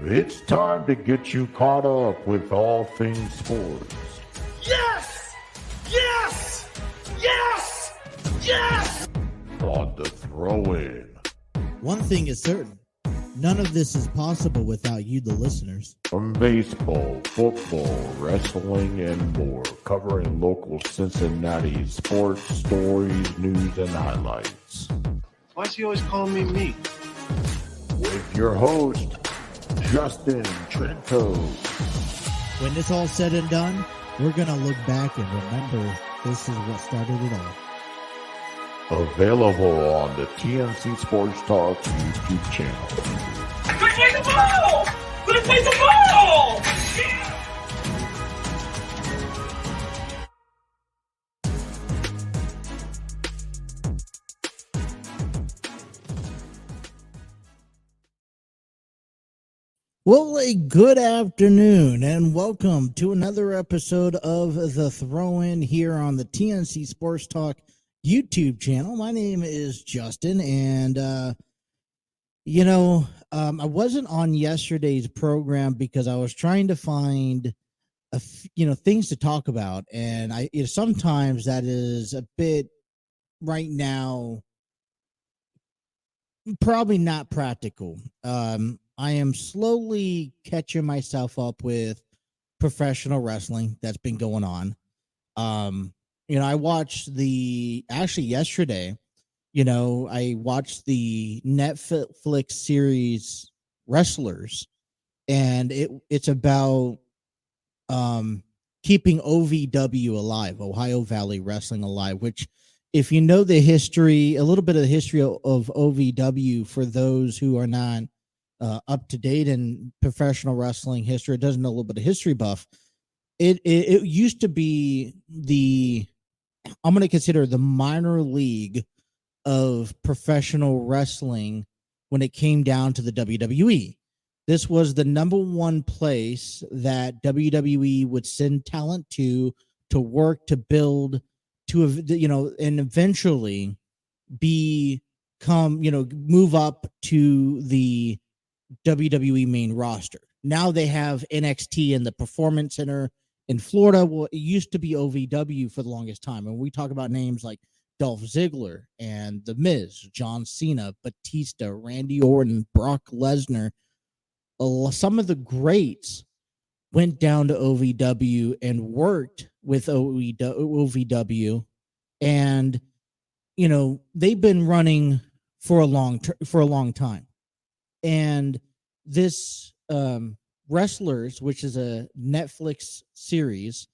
It's time to get you caught up with all things sports. Yes! Yes! Yes! Yes! On the throw-in. One thing is certain. None of this is possible without you, the listeners. From baseball, football, wrestling, and more, covering local Cincinnati sports, stories, news, and highlights. Why is he always calling me? With your host, Justin Trento. When it's all said and done, we're going to look back and remember this is what started it all. Available on the TNC Sports Talk YouTube channel. Let's play the ball! Let's play the ball! Well, a good afternoon and welcome to another episode of The Throw-In here on the TNC Sports Talk YouTube channel. My name is Justin, and I wasn't on yesterday's program because I was trying to find things to talk about, and sometimes that is a bit right now probably not practical. I am slowly catching myself up with professional wrestling that's been going on. I watched yesterday, I watched the Netflix series Wrestlers, and it's about keeping OVW alive, Ohio Valley Wrestling alive, which, if you know a little bit of the history of OVW, for those who are not up to date in professional wrestling history, it doesn't know a little bit of history buff. It used to be I'm going to consider the minor league of professional wrestling when it came down to the WWE. This was the number one place that WWE would send talent to work, to build, and eventually move up to the WWE main roster. Now they have NXT in the Performance Center in Florida. Well, it used to be OVW for the longest time. And we talk about names like Dolph Ziggler and The Miz, John Cena, Batista, Randy Orton, Brock Lesnar. Some of the greats went down to OVW and worked with OVW. And, they've been running for a long time. And this Wrestlers, which is a Netflix series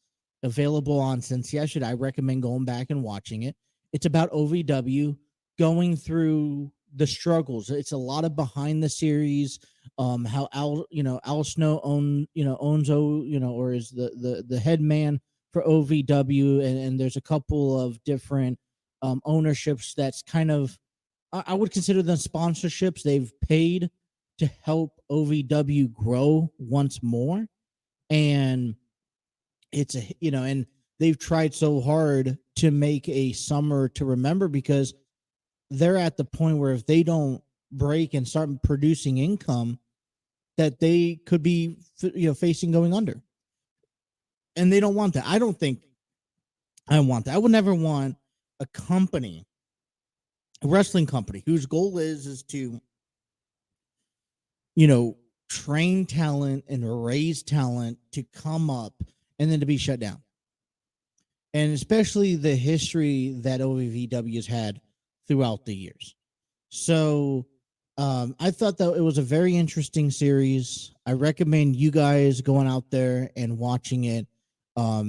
available on since yesterday, I recommend going back and watching it. It's about OVW going through the struggles. It's a lot of behind the series, how Al Snow owns or is the head man for OVW, and there's a couple of different ownerships that's kind of, I would consider them sponsorships they've paid to help OVW grow once more. And and they've tried so hard to make a summer to remember, because they're at the point where if they don't break and start producing income, that they could be facing going under. And they don't want that. I don't think I want that. I would never want a wrestling company whose goal is to train talent and raise talent to come up and then to be shut down. And especially the history that OVW has had throughout the years. So I thought that it was a very interesting series. I recommend you guys going out there and watching it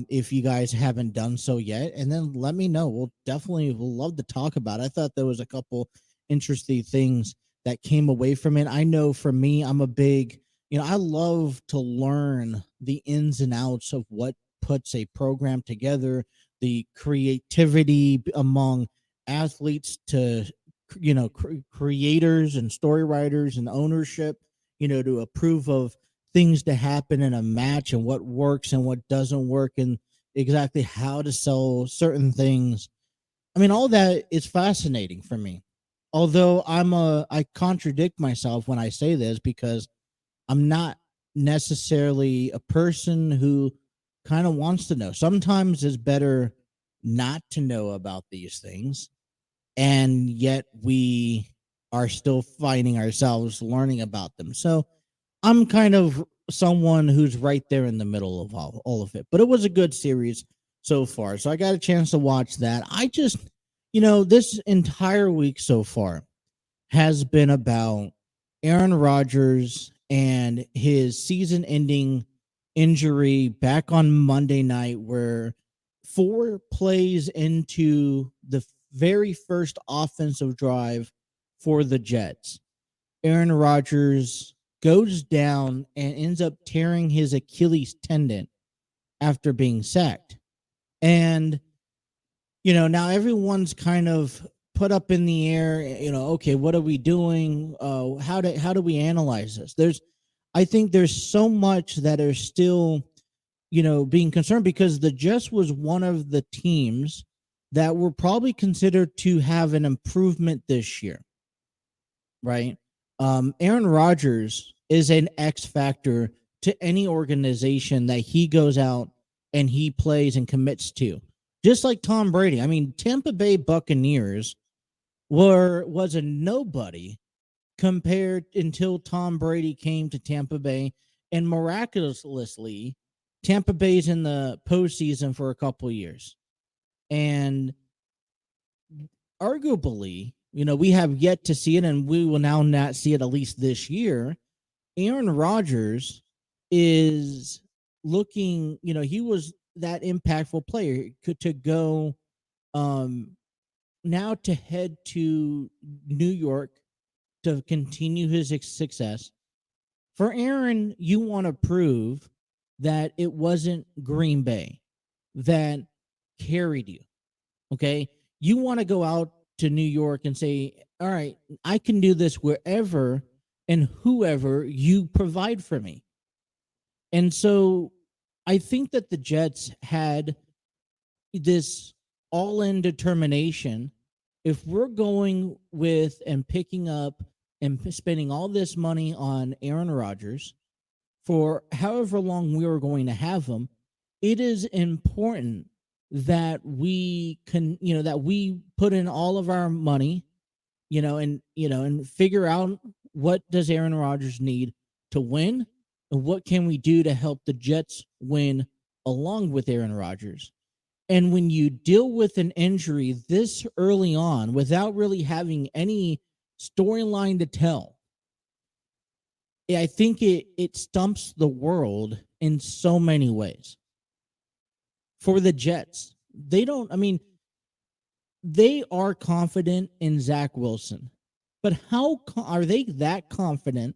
if you guys haven't done so yet. And then let me know. We'll love to talk about it. I thought there was a couple interesting things that came away from it. I know for me, I'm a big, I love to learn the ins and outs of what puts a program together, the creativity among athletes to, creators and story writers and ownership, to approve of things to happen in a match and what works and what doesn't work and exactly how to sell certain things. I mean, all that is fascinating for me. Although I contradict myself when I say this, because I'm not necessarily a person who kind of wants to know. Sometimes it's better not to know about these things, and yet we are still finding ourselves learning about them. So I'm kind of someone who's right there in the middle of all of it. But it was a good series so far. So I got a chance to watch that. I just, this entire week so far has been about Aaron Rodgers and his season ending injury back on Monday night, where 4 plays into the very first offensive drive for the Jets, Aaron Rodgers goes down and ends up tearing his Achilles tendon after being sacked. And, now everyone's kind of put up in the air, okay, what are we doing? How do we analyze this? I think there's so much that are still, being concerned, because the Jets was one of the teams that were probably considered to have an improvement this year, right? Aaron Rodgers is an X factor to any organization that he goes out and he plays and commits to. Just like Tom Brady. I mean, Tampa Bay Buccaneers was a nobody compared until Tom Brady came to Tampa Bay, and miraculously, Tampa Bay's in the postseason for a couple years. And arguably, we have yet to see it, and we will now not see it at least this year. Aaron Rodgers is looking, he was that impactful player to go now to head to New York to continue his success. For Aaron, you want to prove that it wasn't Green Bay that carried you. Okay? You want to go out to New York and say, all right, I can do this wherever and whoever you provide for me. And so I think that the Jets had this all-in determination. If we're going with and picking up and spending all this money on Aaron Rodgers for however long we were going to have him, it is important that we can, that we put in all of our money, and figure out what does Aaron Rodgers need to win, and what can we do to help the Jets win along with Aaron Rodgers. And when you deal with an injury this early on without really having any storyline to tell, I think it stumps the world in so many ways. For the Jets, they are confident in Zach Wilson, but how are they that confident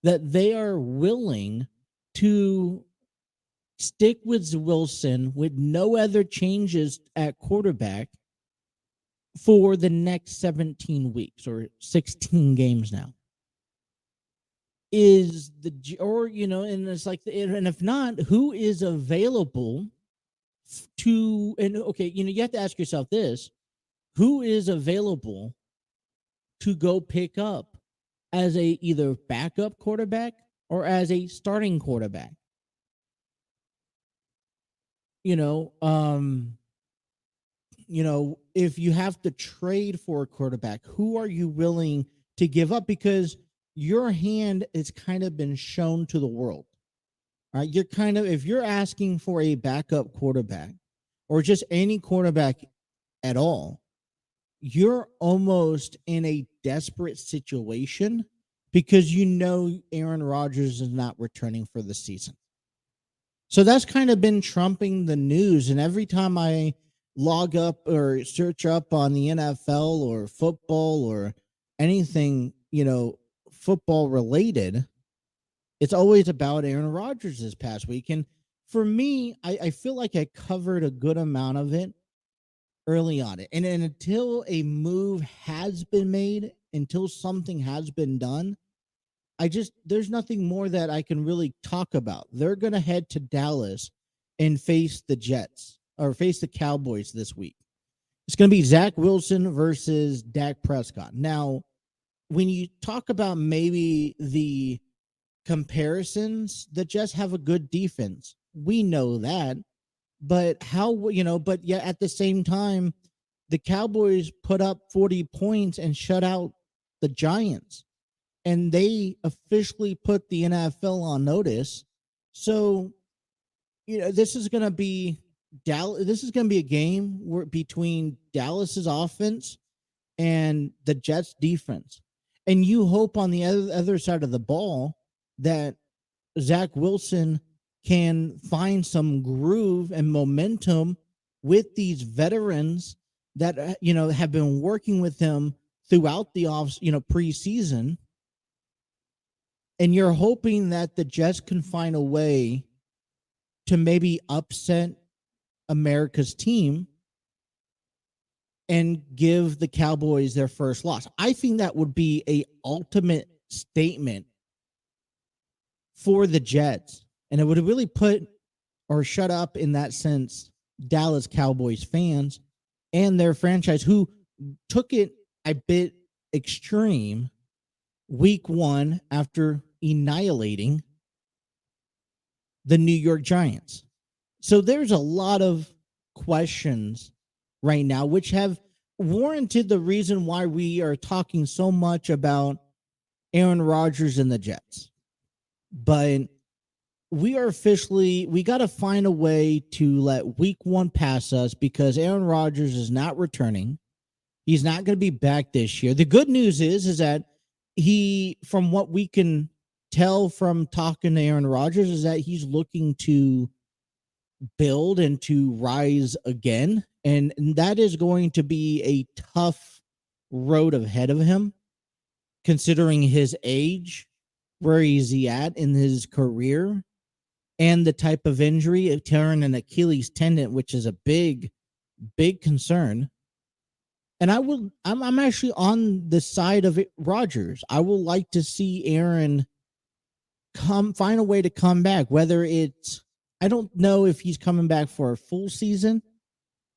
that they are willing to stick with Wilson with no other changes at quarterback for the next 17 weeks or 16 games now? And it's like, and if not, who is available to, and okay, you have to ask yourself this: who is available to go pick up as a either backup quarterback or as a starting quarterback? If you have to trade for a quarterback, who are you willing to give up? Because your hand has kind of been shown to the world, right? If you're asking for a backup quarterback or just any quarterback at all, you're almost in a desperate situation because Aaron Rodgers is not returning for the season. So that's kind of been trumping the news. And every time I log up or search up on the NFL or football or anything, football related, it's always about Aaron Rodgers this past week. And for me, I feel like I covered a good amount of it early on. And until a move has been made, until something has been done, there's nothing more that I can really talk about. They're going to head to Dallas and face the Jets or face the Cowboys this week. It's going to be Zach Wilson versus Dak Prescott. Now, when you talk about maybe the comparisons, the Jets have a good defense. We know that. But but yet at the same time, the Cowboys put up 40 points and shut out the Giants. And they officially put the NFL on notice. So, this is going to be This is going to be a game between Dallas's offense and the Jets defense. And you hope on the other side of the ball that Zach Wilson can find some groove and momentum with these veterans that have been working with him throughout the preseason. And you're hoping that the Jets can find a way to maybe upset America's team and give the Cowboys their first loss. I think that would be a ultimate statement for the Jets. And it would really put or shut up, in that sense, Dallas Cowboys fans and their franchise, who took it a bit extreme week one after annihilating the New York Giants. So there's a lot of questions right now, which have warranted the reason why we are talking so much about Aaron Rodgers and the Jets. But we got to find a way to let week one pass us, because Aaron Rodgers is not returning. He's not going to be back this year. The good news is that from what we can tell from talking to Aaron Rodgers, is that he's looking to build and to rise again. And that is going to be a tough road ahead of him, considering his age, where is he at in his career, and the type of injury of tearing an Achilles tendon, which is a big, big concern. And I'm actually on the side of Rodgers. I would like to see Aaron find a way to come back, whether I don't know if he's coming back for a full season,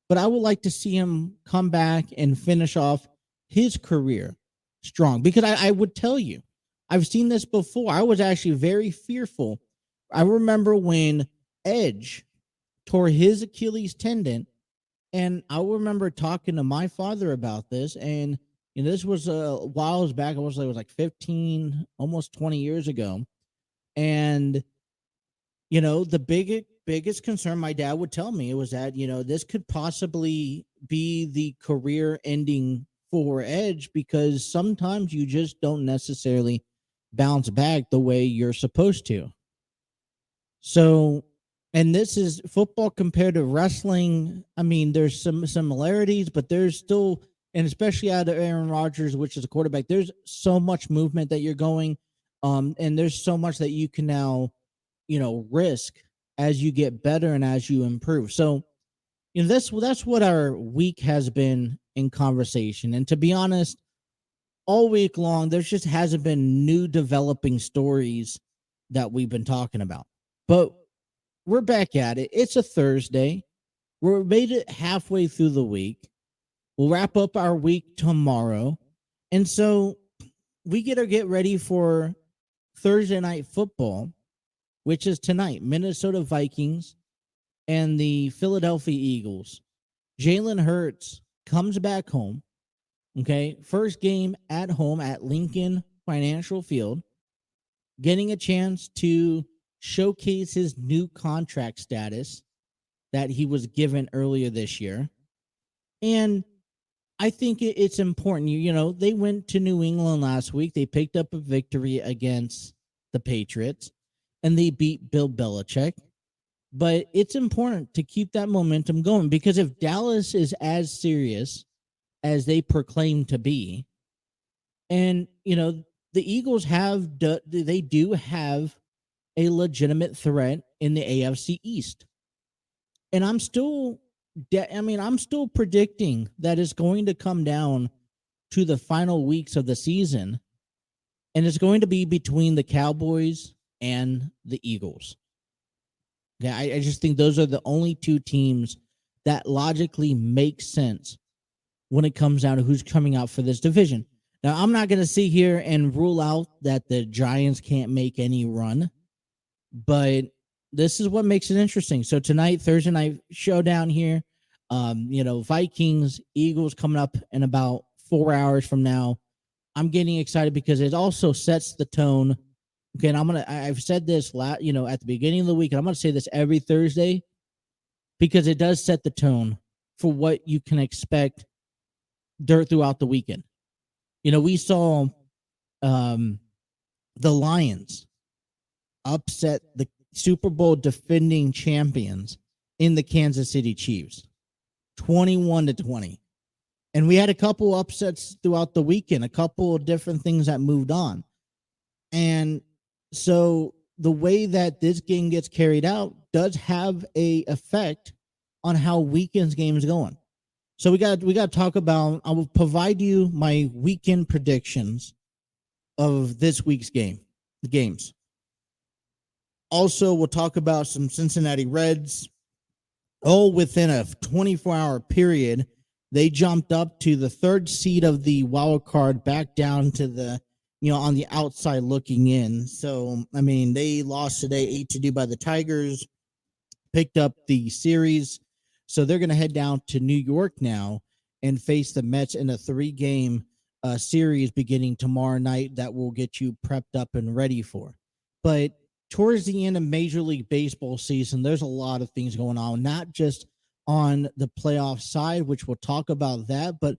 but I would like to see him come back and finish off his career strong. Because I would tell you, I've seen this before. I was actually very fearful. I remember when Edge tore his Achilles tendon, and I remember talking to my father about this, and this was a while back. It was like 15, almost 20 years ago. And the biggest concern my dad would tell me was that this could possibly be the career ending for Edge, because sometimes you just don't necessarily bounce back the way you're supposed to. So, and this is football compared to wrestling. I mean, there's some similarities, but there's still, and especially out of Aaron Rodgers, which is a quarterback, there's so much movement that you're going, and there's so much that you can now, risk as you get better and as you improve. So, that's what our week has been in conversation. And to be honest, all week long, there just hasn't been new developing stories that we've been talking about. But we're back at it. It's a Thursday. We're made it halfway through the week. We'll wrap up our week tomorrow. And so we get ready for Thursday night football, which is tonight. Minnesota Vikings and the Philadelphia Eagles. Jalen Hurts comes back home. Okay. First game at home at Lincoln Financial Field, getting a chance to showcase his new contract status that he was given earlier this year. And I think it's important. They went to New England last week. They picked up a victory against the Patriots, and they beat Bill Belichick. But it's important to keep that momentum going, because if Dallas is as serious as they proclaim to be, and, the Eagles do have a legitimate threat in the AFC East. And I'm still predicting that it's going to come down to the final weeks of the season, and it's going to be between the Cowboys and the Eagles. Yeah, I just think those are the only two teams that logically make sense when it comes down to who's coming out for this division. Now, I'm not going to sit here and rule out that the Giants can't make any run, but this is what makes it interesting. So tonight, Thursday night showdown here, Vikings, Eagles coming up in about 4 hours from now. I'm getting excited because it also sets the tone. Okay, and I've said this at the beginning of the week, and I'm gonna say this every Thursday because it does set the tone for what you can expect throughout the weekend. We saw the Lions upset the Super Bowl defending champions in the Kansas City Chiefs, 21-20. And we had a couple upsets throughout the weekend, a couple of different things that moved on. And so the way that this game gets carried out does have a effect on how weekend's game is going. So we got to talk about, I will provide you my weekend predictions of this week's games. Also, we'll talk about some Cincinnati Reds. All within a 24-hour period, they jumped up to the third seed of the wild card, back down to the, on the outside looking in. So, they lost today 8-2 by the Tigers, picked up the series. So they're going to head down to New York now and face the Mets in a 3-game series beginning tomorrow night that will get you prepped up and ready for. But towards the end of Major League Baseball season, there's a lot of things going on, not just on the playoff side, which we'll talk about that, but,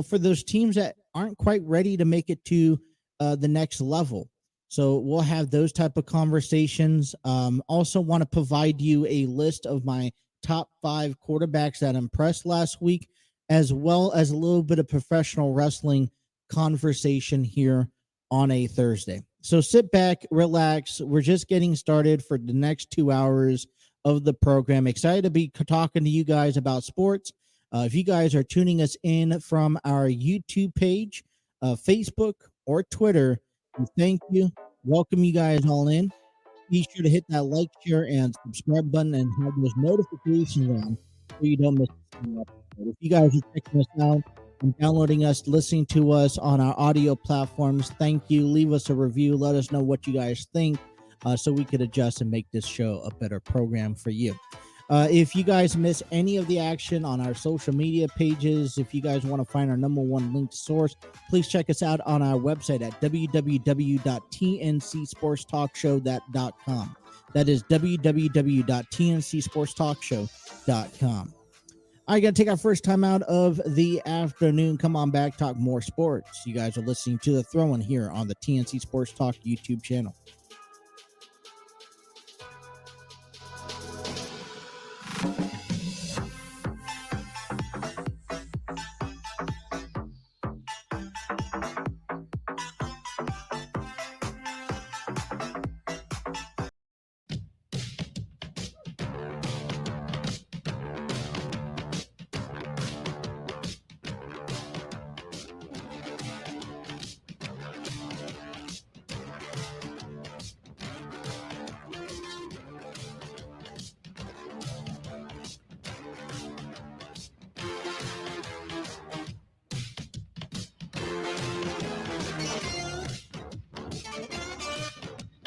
for those teams that aren't quite ready to make it to the next level. So we'll have those type of conversations. Also want to provide you a list of my top 5 quarterbacks that impressed last week, as well as a little bit of professional wrestling conversation here on a Thursday. So sit back, relax. We're just getting started for the next 2 hours of the program. Excited to be talking to you guys about sports. If you guys are tuning us in from our YouTube page, Facebook, or Twitter, we thank you. Welcome you guys all in. Be sure to hit that like, share, and subscribe button and have those notifications on so you don't miss a single episode. If you guys are checking us out and downloading us, listening to us on our audio platforms, thank you. Leave us a review. Let us know what you guys think so we could adjust and make this show a better program for you. If you guys miss any of the action on our social media pages, if you guys want to find our #1 linked source, please check us out on our website at www.tncsportstalkshow.com. That is www.tncsportstalkshow.com. All right, got to take our first time out of the afternoon. Come on back, talk more sports. You guys are listening to The Throw-In here on the TNC Sports Talk YouTube channel.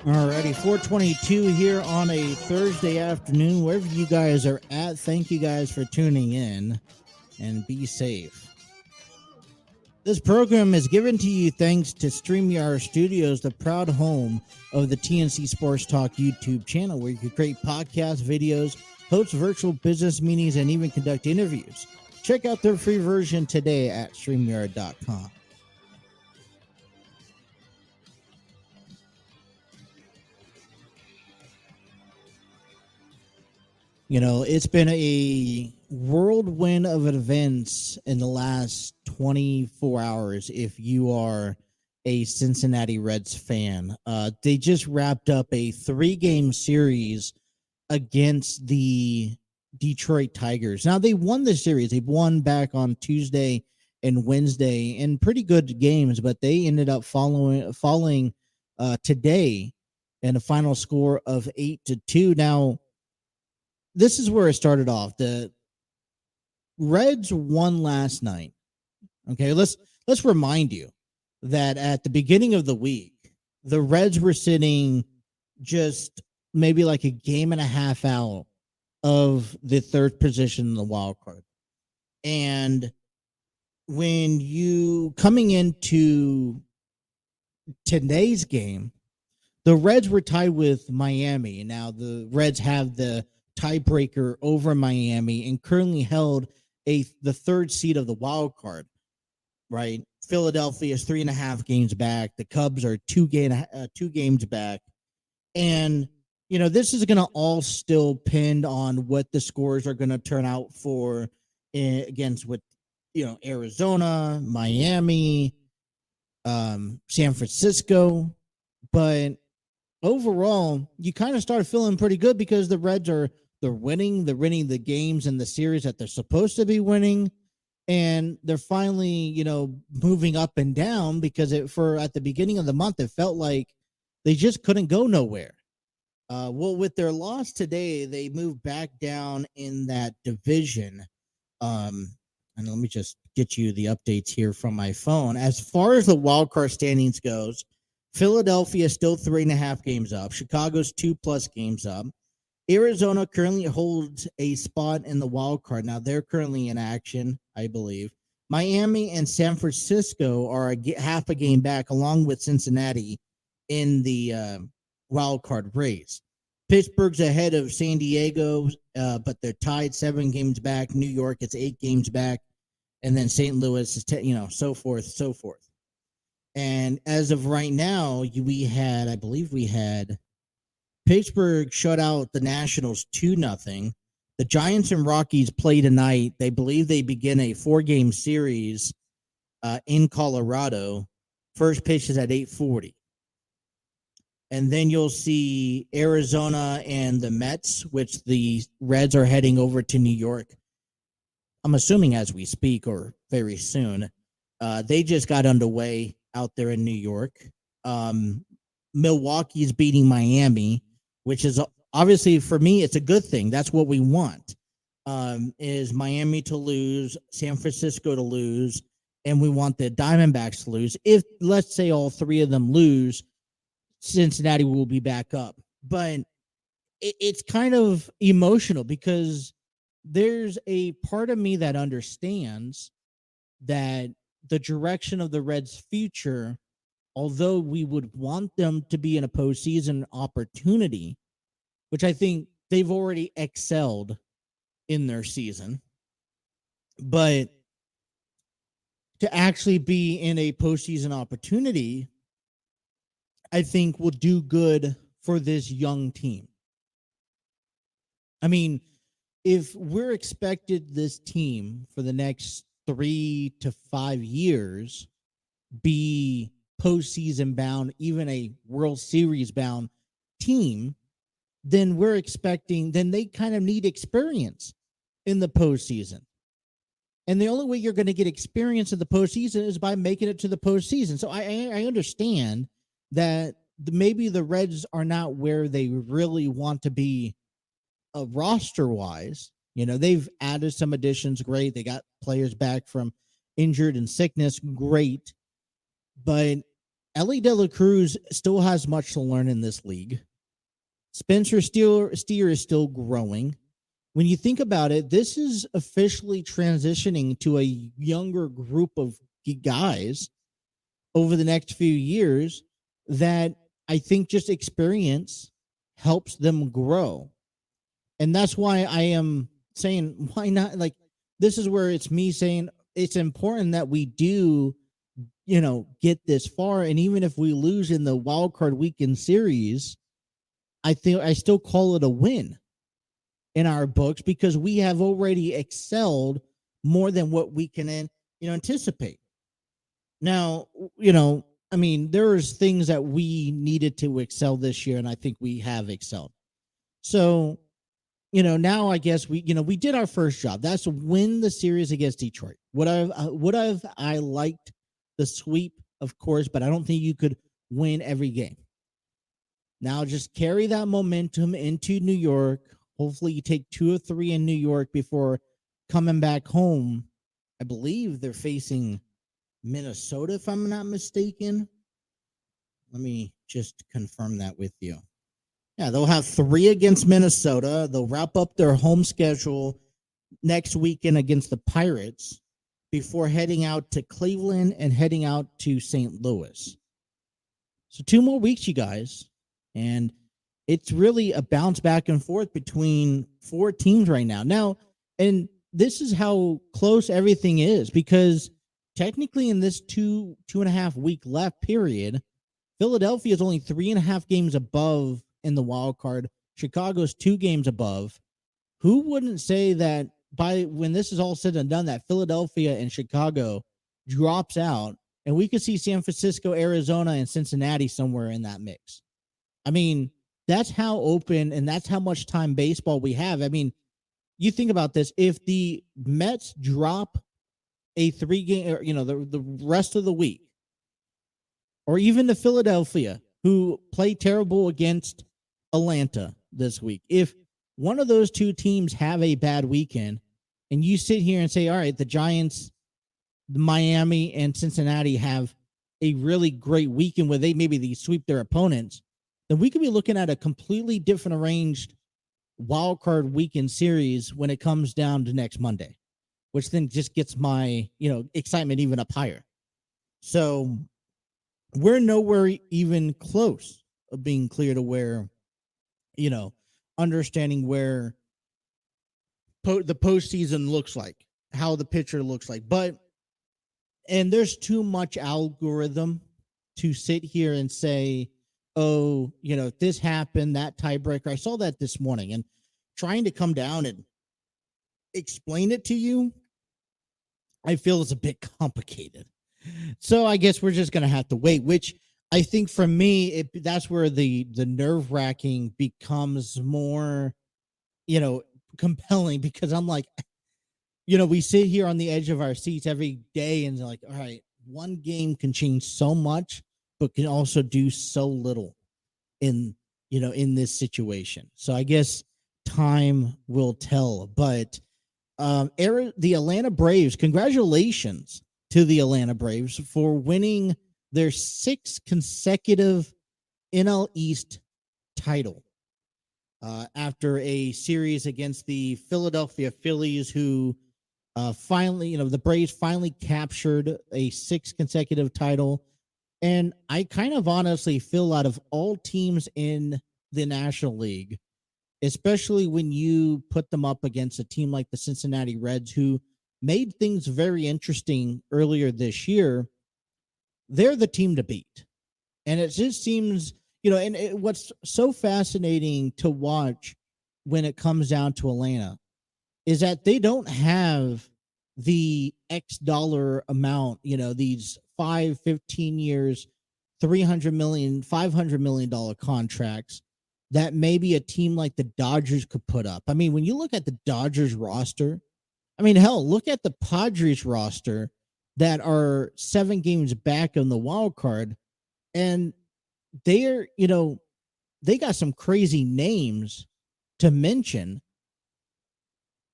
Alrighty, 4:22 here on a Thursday afternoon. Wherever you guys are at, thank you guys for tuning in and be safe. This program is given to you thanks to StreamYard Studios, the proud home of the TNC Sports Talk YouTube channel, where you can create podcasts, videos, host virtual business meetings, and even conduct interviews. Check out their free version today at StreamYard.com. It's been a whirlwind of events in the last 24 hours if you are a Cincinnati Reds fan. They just wrapped up a 3-game series against the Detroit Tigers. Now, they won the series. They won back on Tuesday and Wednesday in pretty good games, but they ended up falling today in a final score of 8-2. Now, this is where it started off. The Reds won last night. Okay, let's remind you. that at the beginning of the week, the Reds were sitting just maybe like a game and a half out of the third position in the wild card. And when you coming into today's game, the Reds were tied with Miami. Now the Reds have the tiebreaker over Miami and currently held the third seed of the wild card. Right, Philadelphia is 3.5 games back. The Cubs are 2 games back, and this is going to all still pinned on what the scores are going to turn out for against what Arizona, Miami, San Francisco, but overall, you kind of start feeling pretty good because the Reds they're winning the games and the series that they're supposed to be winning, and they're finally moving up and down because at the beginning of the month it felt like they just couldn't go nowhere. Well, with their loss today, they moved back down in that division. And let me just get you the updates here from my phone. As far as the wild card standings goes, Philadelphia is still 3.5 games up. Chicago's 2+ games up. Arizona currently holds a spot in the wild card. Now they're currently in action, I believe. Miami and San Francisco are half a game back, along with Cincinnati in the wild card race. Pittsburgh's ahead of San Diego, but they're tied 7 games back. New York is 8 games back, and then St. Louis is so forth. And as of right now, I believe we had Pittsburgh shut out the Nationals 2-0. The Giants and Rockies play tonight. They believe they begin a 4-game series in Colorado. First pitch is at 8:40. And then you'll see Arizona and the Mets, which the Reds are heading over to New York. I'm assuming as we speak or very soon. They just got underway out there in New York. Milwaukee's beating Miami, which is obviously for me, it's a good thing. That's what we want, is Miami to lose, San Francisco to lose, and we want the Diamondbacks to lose. If, let's say, all 3 of them lose, Cincinnati will be back up. But it's kind of emotional because there's a part of me that understands that the direction of the Reds' future, although we would want them to be in a postseason opportunity, which I think they've already excelled in their season, but to actually be in a postseason opportunity, I think will do good for this young team. I mean, if we're expected this team for the next 3 to 5 years be postseason bound, even a World Series bound team, then they kind of need experience in the postseason. And the only way you're going to get experience in the postseason is by making it to the postseason. So I understand that maybe the Reds are not where they really want to be roster-wise. They've added some additions, great. They got players back from injured and sickness, great. But Ellie De La Cruz still has much to learn in this league. Spencer Steer is still growing. When you think about it, this is officially transitioning to a younger group of guys over the next few years that I think just experience helps them grow. And that's why I am saying, why not? Like, this is where it's me saying it's important that we do, get this far. And even if we lose in the wild card weekend series, I still call it a win in our books because we have already excelled more than what we can, anticipate. Now, there's things that we needed to excel this year, and I think we have excelled. So, now I guess we did our first job. That's to win the series against Detroit. Would I liked the sweep, of course, but I don't think you could win every game. Now just carry that momentum into New York. Hopefully you take 2 or 3 in New York before coming back home. I believe they're facing Minnesota, if I'm not mistaken. Let me just confirm that with you. Yeah, they'll have 3 against Minnesota. They'll wrap up their home schedule next weekend against the Pirates before heading out to Cleveland and heading out to St. Louis. So 2 more weeks, you guys. And it's really a bounce back and forth between 4 teams right now. Now, and this is how close everything is, because technically in this 2.5 week left period, Philadelphia is only 3.5 games above in the wild card. Chicago's 2 games above. Who wouldn't say that by when this is all said and done, that Philadelphia and Chicago drops out, and we could see San Francisco, Arizona, and Cincinnati somewhere in that mix? I mean, that's how open and that's how much time baseball we have. I mean, you think about this. If the Mets drop a 3-game, or, the rest of the week, or even the Philadelphia, who play terrible against Atlanta this week, if one of those 2 teams have a bad weekend, and you sit here and say, all right, the Giants, Miami, and Cincinnati have a really great weekend where they sweep their opponents, then we could be looking at a completely different arranged wild card weekend series when it comes down to next Monday, which then just gets my, excitement even up higher. So we're nowhere even close of being clear to where, understanding where the postseason looks like, how the pitcher looks like. And there's too much algorithm to sit here and say, oh, this happened, that tiebreaker. I saw that this morning, and trying to come down and explain it to you, I feel is a bit complicated. So I guess we're just going to have to wait, which I think for me, that's where the nerve-wracking becomes more, compelling, because I'm like, we sit here on the edge of our seats every day and like, all right, one game can change so much, but can also do so little in this situation. So I guess time will tell. But the Atlanta Braves, congratulations to the Atlanta Braves for winning their 6th consecutive NL East title after a series against the Philadelphia Phillies, who finally, the Braves finally captured a 6th consecutive title. And I kind of honestly feel, out of all teams in the National League, especially when you put them up against a team like the Cincinnati Reds, who made things very interesting earlier this year, they're the team to beat. And it just seems, what's so fascinating to watch when it comes down to Atlanta is that they don't have the X dollar amount, these 5, 15 years, $300 million, $500 million contracts that maybe a team like the Dodgers could put up. I mean, when you look at the Dodgers roster, I mean, hell, look at the Padres roster that are 7 games back on the wild card, and they're, they got some crazy names to mention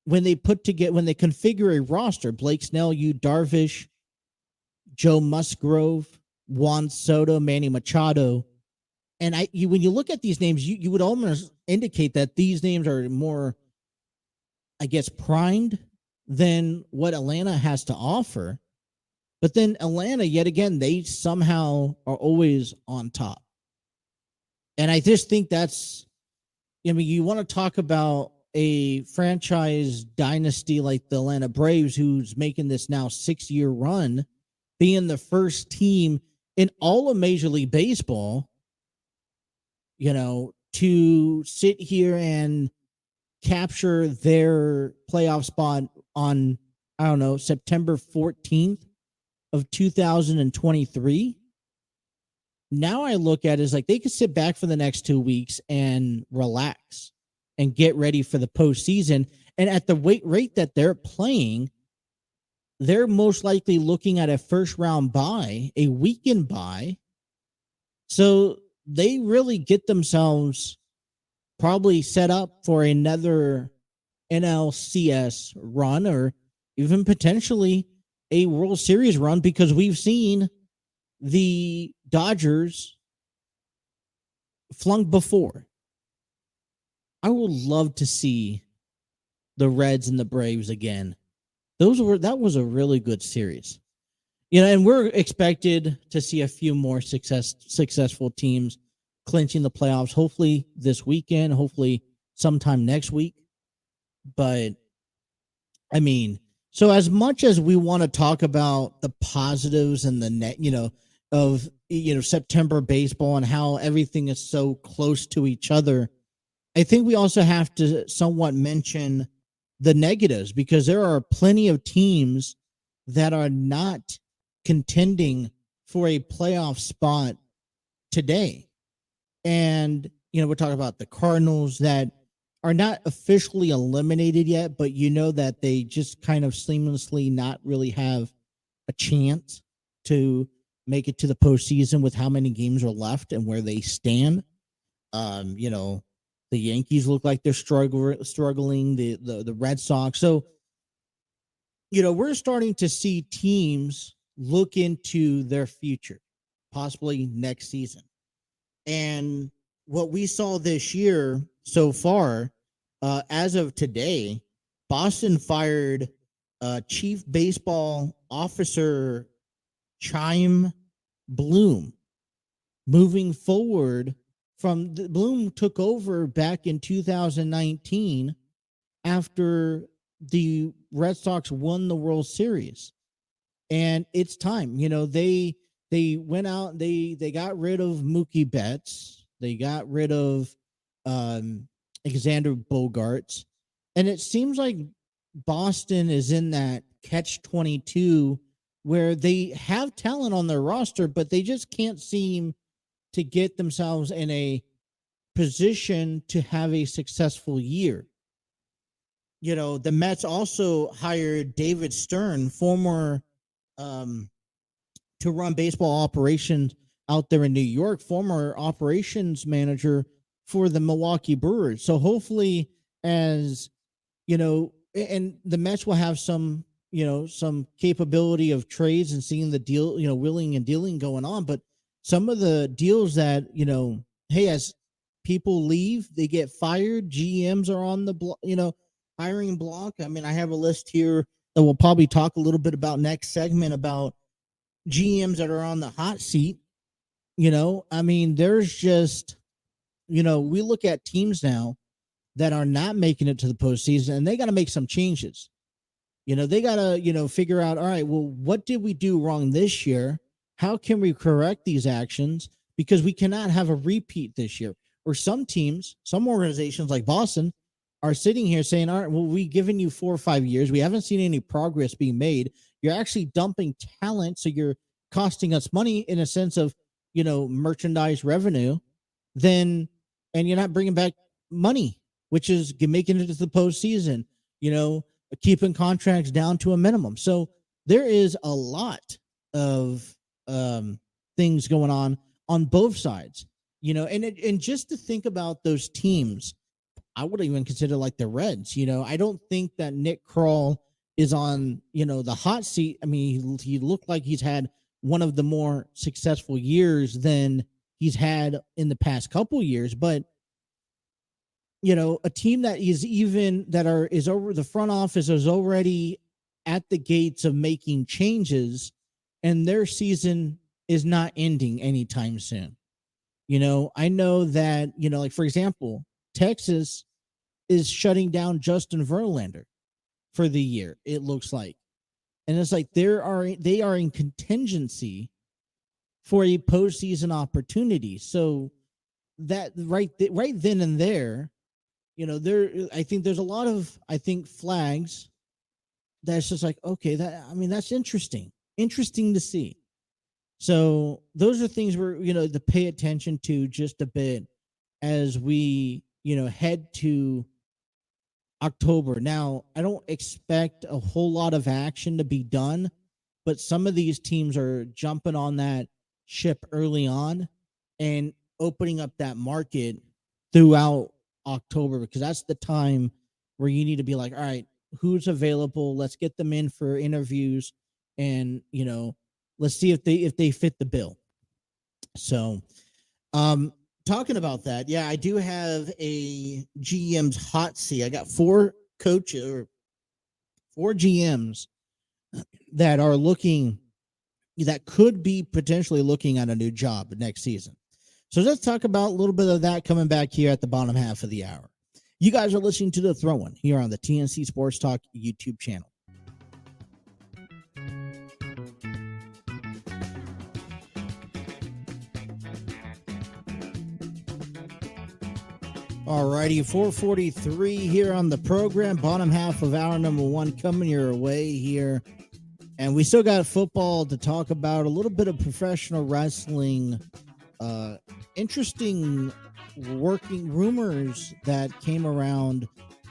when they configure a roster. Blake Snell, Yu Darvish, Joe Musgrove, Juan Soto, Manny Machado. And when you look at these names, you would almost indicate that these names are more, I guess, primed than what Atlanta has to offer. But then Atlanta, yet again, they somehow are always on top. And I just think that's, you want to talk about a franchise dynasty like the Atlanta Braves, who's making this now 6-year run, being the first team in all of Major League Baseball, to sit here and capture their playoff spot on, September 14th of 2023. Now I look at it as like they could sit back for the next 2 weeks and relax and get ready for the postseason. And at the rate that they're playing, they're most likely looking at a first-round bye, a weekend bye. So they really get themselves probably set up for another NLCS run, or even potentially a World Series run, because we've seen the Dodgers flunk before. I would love to see the Reds and the Braves again. That was a really good series. And we're expected to see a few more successful teams clinching the playoffs, hopefully this weekend, hopefully sometime next week. But I mean, so as much as we want to talk about the positives and the net, of September baseball and how everything is so close to each other, I think we also have to somewhat mention the negatives, because there are plenty of teams that are not contending for a playoff spot today. And, we're talking about the Cardinals that are not officially eliminated yet, but that they just kind of seamlessly not really have a chance to make it to the postseason with how many games are left and where they stand. The Yankees look like they're struggling, the Red Sox. So, we're starting to see teams look into their future, possibly next season. And what we saw this year so far, as of today, Boston fired Chief Baseball Officer Chaim Bloom. Moving forward, Bloom took over back in 2019 after the Red Sox won the World Series, and it's time. They went out. They got rid of Mookie Betts. They got rid of Alexander Bogarts, and it seems like Boston is in that catch-22 where they have talent on their roster, but they just can't seem to get themselves in a position to have a successful year. The Mets also hired David Stern, former to run baseball operations out there in New York, former operations manager for the Milwaukee Brewers. So hopefully, as and the Mets will have some capability of trades and seeing the deal, willing and dealing going on. But some of the deals that, hey, as people leave, they get fired. GMs are on the hiring block. I mean, I have a list here that we'll probably talk a little bit about next segment about GMs that are on the hot seat. I mean, there's just, we look at teams now that are not making it to the postseason, and they got to make some changes. They got to, figure out, all right, well, what did we do wrong this year? How can we correct these actions? Because we cannot have a repeat this year. Or some teams, some organizations like Boston are sitting here saying, all right, well, we've given you 4 or 5 years. We haven't seen any progress being made. You're actually dumping talent, so you're costing us money in a sense of, merchandise revenue, and you're not bringing back money, which is making it to the postseason, keeping contracts down to a minimum. So there is a lot of things going on both sides, and just to think about those teams, I would even consider like the Reds. I don't think that Nick Kroll is on, the hot seat. I mean, he looked like he's had one of the more successful years than he's had in the past couple years. But, a team that is over the front office is already at the gates of making changes, and their season is not ending anytime soon. I know that, like, for example, Texas is shutting down Justin Verlander for the year, it looks like. And it's like they are in contingency for a postseason opportunity. So that right then and there, I think there's a lot of, flags that's just like, okay, that's interesting to see. So those are things we're, to pay attention to just a bit as we, head to October. Now, I don't expect a whole lot of action to be done, but some of these teams are jumping on that ship early on and opening up that market throughout October, because that's the time where you need to be like, all right, who's available? Let's get them in for interviews and let's see if they fit the bill. So, talking about that, yeah, I do have a GM's hot seat. I got four GMs that are looking, that could be potentially looking at a new job next season. So let's talk about a little bit of that coming back here at the bottom half of the hour. You guys are listening to The Throw-In here on the TNC Sports Talk YouTube channel. Alrighty, 4:43 here on the program, bottom half of hour number one coming your way here. And we still got football to talk about, a little bit of professional wrestling, interesting working rumors that came around,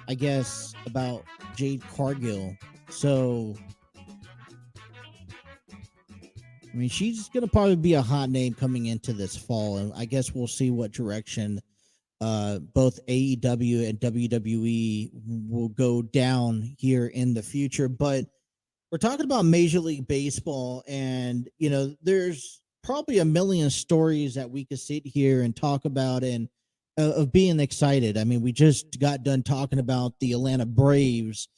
I guess, about Jade Cargill. So, I mean, she's going to probably be a hot name coming into this fall. And I guess we'll see what direction both AEW and WWE will go down here in the future. But we're talking about Major League Baseball, and there's probably a million stories that we could sit here and talk about, and of being excited. I mean, we just got done talking about the Atlanta Braves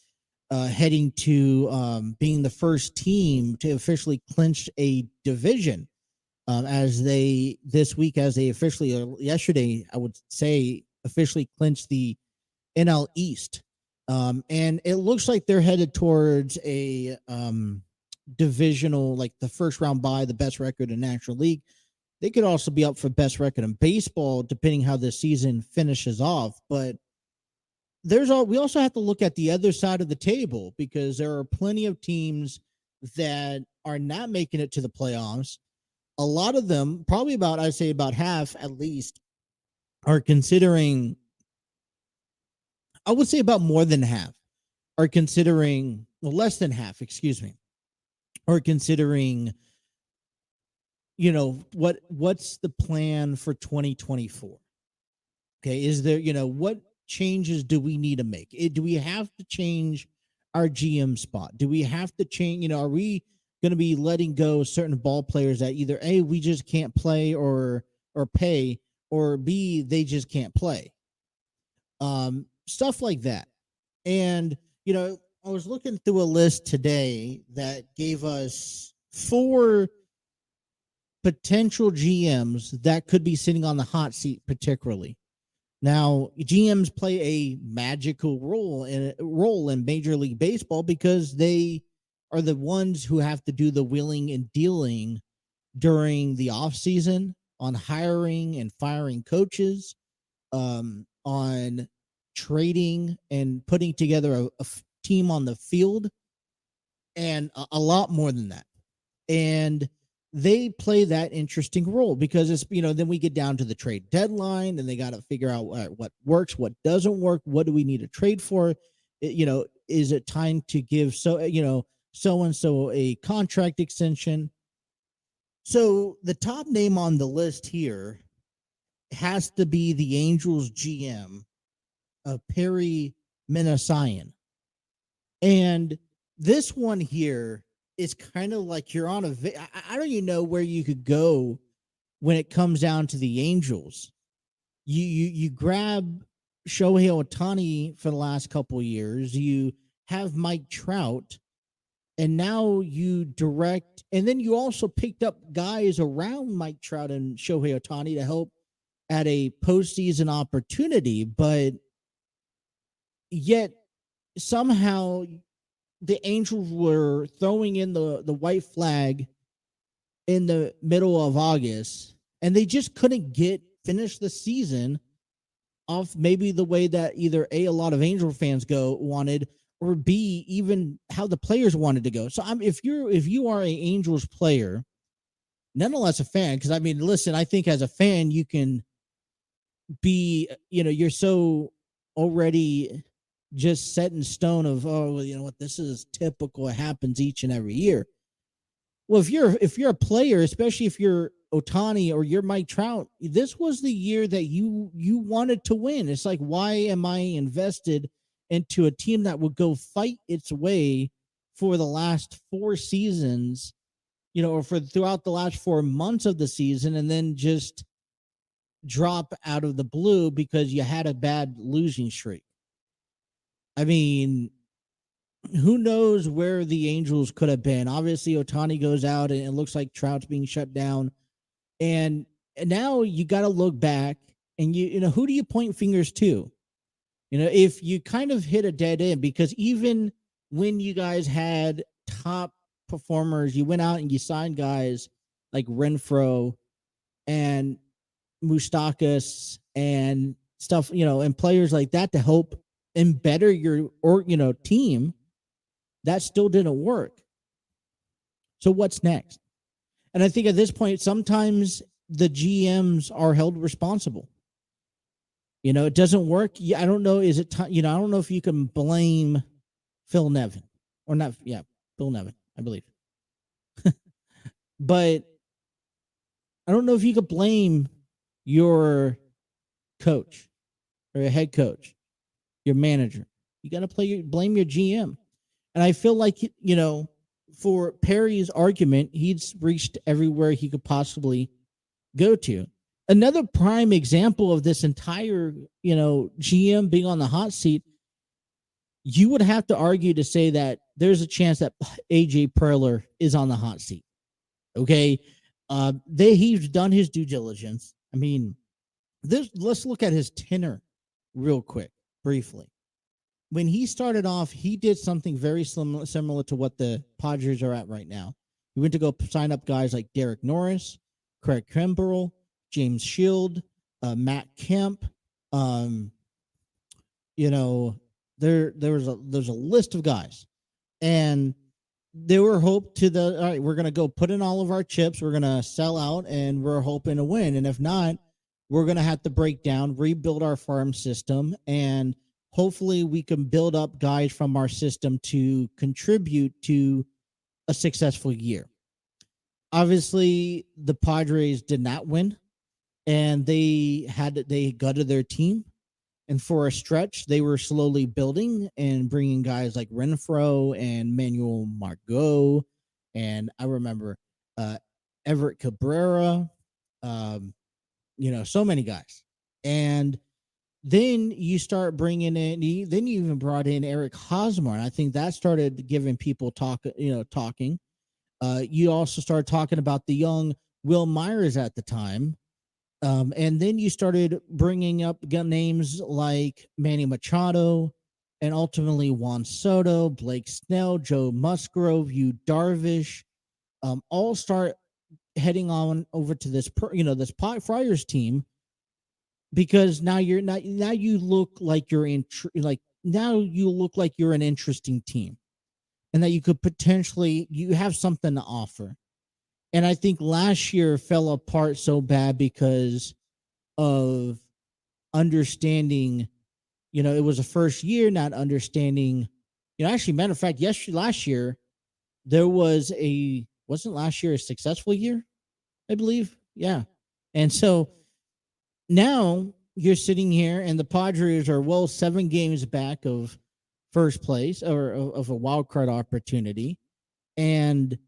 heading to being the first team to officially clinch a division. As they officially, yesterday, I would say, officially clinched the NL East. And it looks like they're headed towards a divisional, like the first round bye, the best record in National League. They could also be up for best record in baseball, depending how this season finishes off. But we also have to look at the other side of the table, because there are plenty of teams that are not making it to the playoffs. A lot of them, probably I'd say about half at least, are considering, I would say about more than half are considering, well, less than half, excuse me, are considering, what's the plan for 2024? Okay. Is there, what changes do we need to make? Do we have to change our GM spot? Do we have to change, are we going to be letting go certain ball players that either A, we just can't play or pay, or B, they just can't play? Stuff like that. And, I was looking through a list today that gave us 4 potential GMs that could be sitting on the hot seat, particularly. Now, GMs play a magical role in Major League Baseball, because they are the ones who have to do the wheeling and dealing during the off season, on hiring and firing coaches, on trading and putting together a team on the field, and a lot more than that. And they play that interesting role, because it's, then we get down to the trade deadline, and they got to figure out what works, what doesn't work, what do we need to trade for? Is it time to give so-and-so a contract extension? So the top name on the list here has to be the Angels GM, Perry Minasian. And this one here is kind of like you're on I don't even know where you could go when it comes down to the Angels. You grab Shohei Ohtani for the last couple of years. You have Mike Trout, and now you direct, and then you also picked up guys around Mike Trout and Shohei Ohtani to help at a postseason opportunity. But yet somehow the Angels were throwing in the white flag in the middle of August, and they just couldn't finish the season off maybe the way that either A, a lot of Angel fans wanted, or B, even how the players wanted to go. So if you are an Angels player, nonetheless a fan, because I mean, listen, I think as a fan, you can be, you're so already just set in stone of, oh, you know what, this is typical. It happens each and every year. Well, if you're a player, especially if you're Ohtani or you're Mike Trout, this was the year that you wanted to win. It's like, why am I invested into a team that would go fight its way for the last 4 seasons, or for throughout the last 4 months of the season, and then just drop out of the blue because you had a bad losing streak. I mean, who knows where the Angels could have been? Obviously, Ohtani goes out and it looks like Trout's being shut down. And now you got to look back and who do you point fingers to? If you kind of hit a dead end, because even when you guys had top performers, you went out and you signed guys like Renfroe and Moustakas and stuff, and players like that to help and better your team, that still didn't work. So what's next? And I think at this point, sometimes the GMs are held responsible. It doesn't work. I don't know. Is it time? I don't know if you can blame Phil Nevin or not. Yeah, Phil Nevin, I believe. But I don't know if you could blame your coach or your head coach, your manager. You got to blame your GM. And I feel like, for Perry's argument, he's reached everywhere he could possibly go to. Another prime example of this entire, GM being on the hot seat, you would have to argue to say that there's a chance that AJ Preller is on the hot seat. Okay. He's done his due diligence. I mean, let's look at his tenor real quick, briefly. When he started off, he did something very similar to what the Padres are at right now. He went to go sign up guys like Derek Norris, Craig Kimbrell, James Shield, Matt Kemp. There's a list of guys, and they were hoped all right, we're gonna go put in all of our chips, we're gonna sell out, and we're hoping to win. And if not, we're gonna have to break down, rebuild our farm system, and hopefully we can build up guys from our system to contribute to a successful year. Obviously, the Padres did not win, and they gutted their team. And for a stretch, they were slowly building and bringing guys like Renfroe and Manuel Margot. And I remember Everett Cabrera, so many guys. And then you start bringing in, then you even brought in Eric Hosmer. And I think that started giving people talking. You also started talking about the young Will Myers at the time. And then you started bringing up names like Manny Machado and ultimately Juan Soto, Blake Snell, Joe Musgrove, Yu Darvish, all start heading on over to this, this Friars team, because now you look like you're an interesting team, and that you could you have something to offer. And I think last year fell apart so bad because of understanding, it was a first year, not understanding, actually, matter of fact, last year, wasn't last year a successful year? I believe. Yeah. And so now you're sitting here and the Padres are 7 games back of first place or of a wild card opportunity. And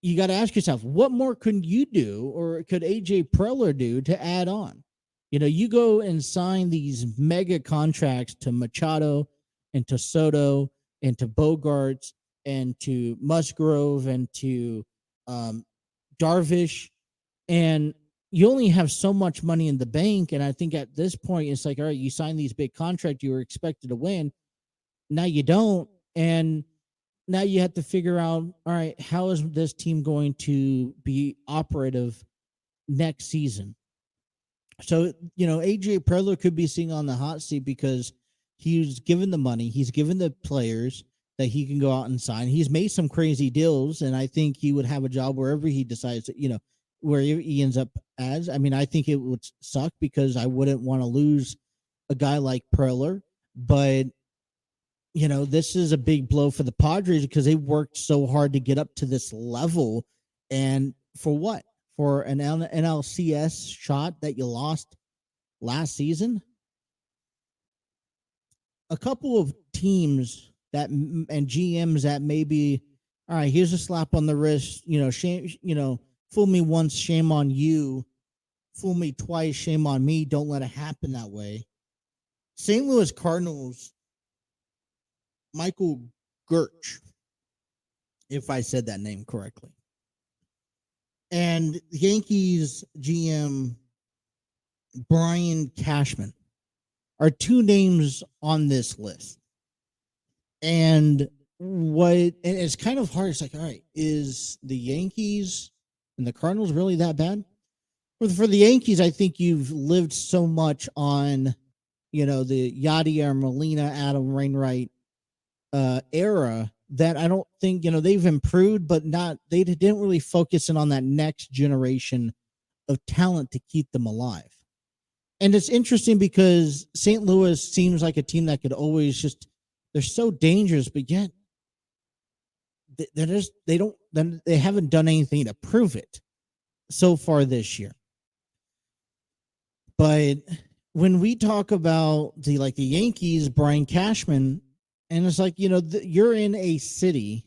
you got to ask yourself, what more could you do, or could AJ Preller do to add on? You go and sign these mega contracts to Machado and to Soto and to Bogarts and to Musgrove and to Darvish, and you only have so much money in the bank. And I think at this point, it's like, all right, you sign these big contracts, you were expected to win. Now you don't. And now you have to figure out, all right, how is this team going to be operative next season? So, AJ Preller could be sitting on the hot seat because he's given the money, he's given the players that he can go out and sign. He's made some crazy deals, and I think he would have a job wherever he decides to, wherever he ends up as. I mean, I think it would suck because I wouldn't want to lose a guy like Preller, but this is a big blow for the Padres because they worked so hard to get up to this level. And for what? For an NLCS shot that you lost last season? A couple of teams and GMs that maybe, all right, here's a slap on the wrist, shame, fool me once, shame on you, fool me twice, shame on me. Don't let it happen that way. St. Louis Cardinals, Michael Gertz, if I said that name correctly, and Yankees GM Brian Cashman are two names on this list. And it's kind of hard. It's like, all right, is the Yankees and the Cardinals really that bad? For the Yankees, I think you've lived so much on, the Yadier, Molina, Adam Wainwright era that I don't think, they've improved, but they didn't really focus in on that next generation of talent to keep them alive. And it's interesting because St. Louis seems like a team that could always they're so dangerous, but yet they haven't done anything to prove it so far this year. But when we talk about the Yankees, Brian Cashman, and it's like, you're in a city,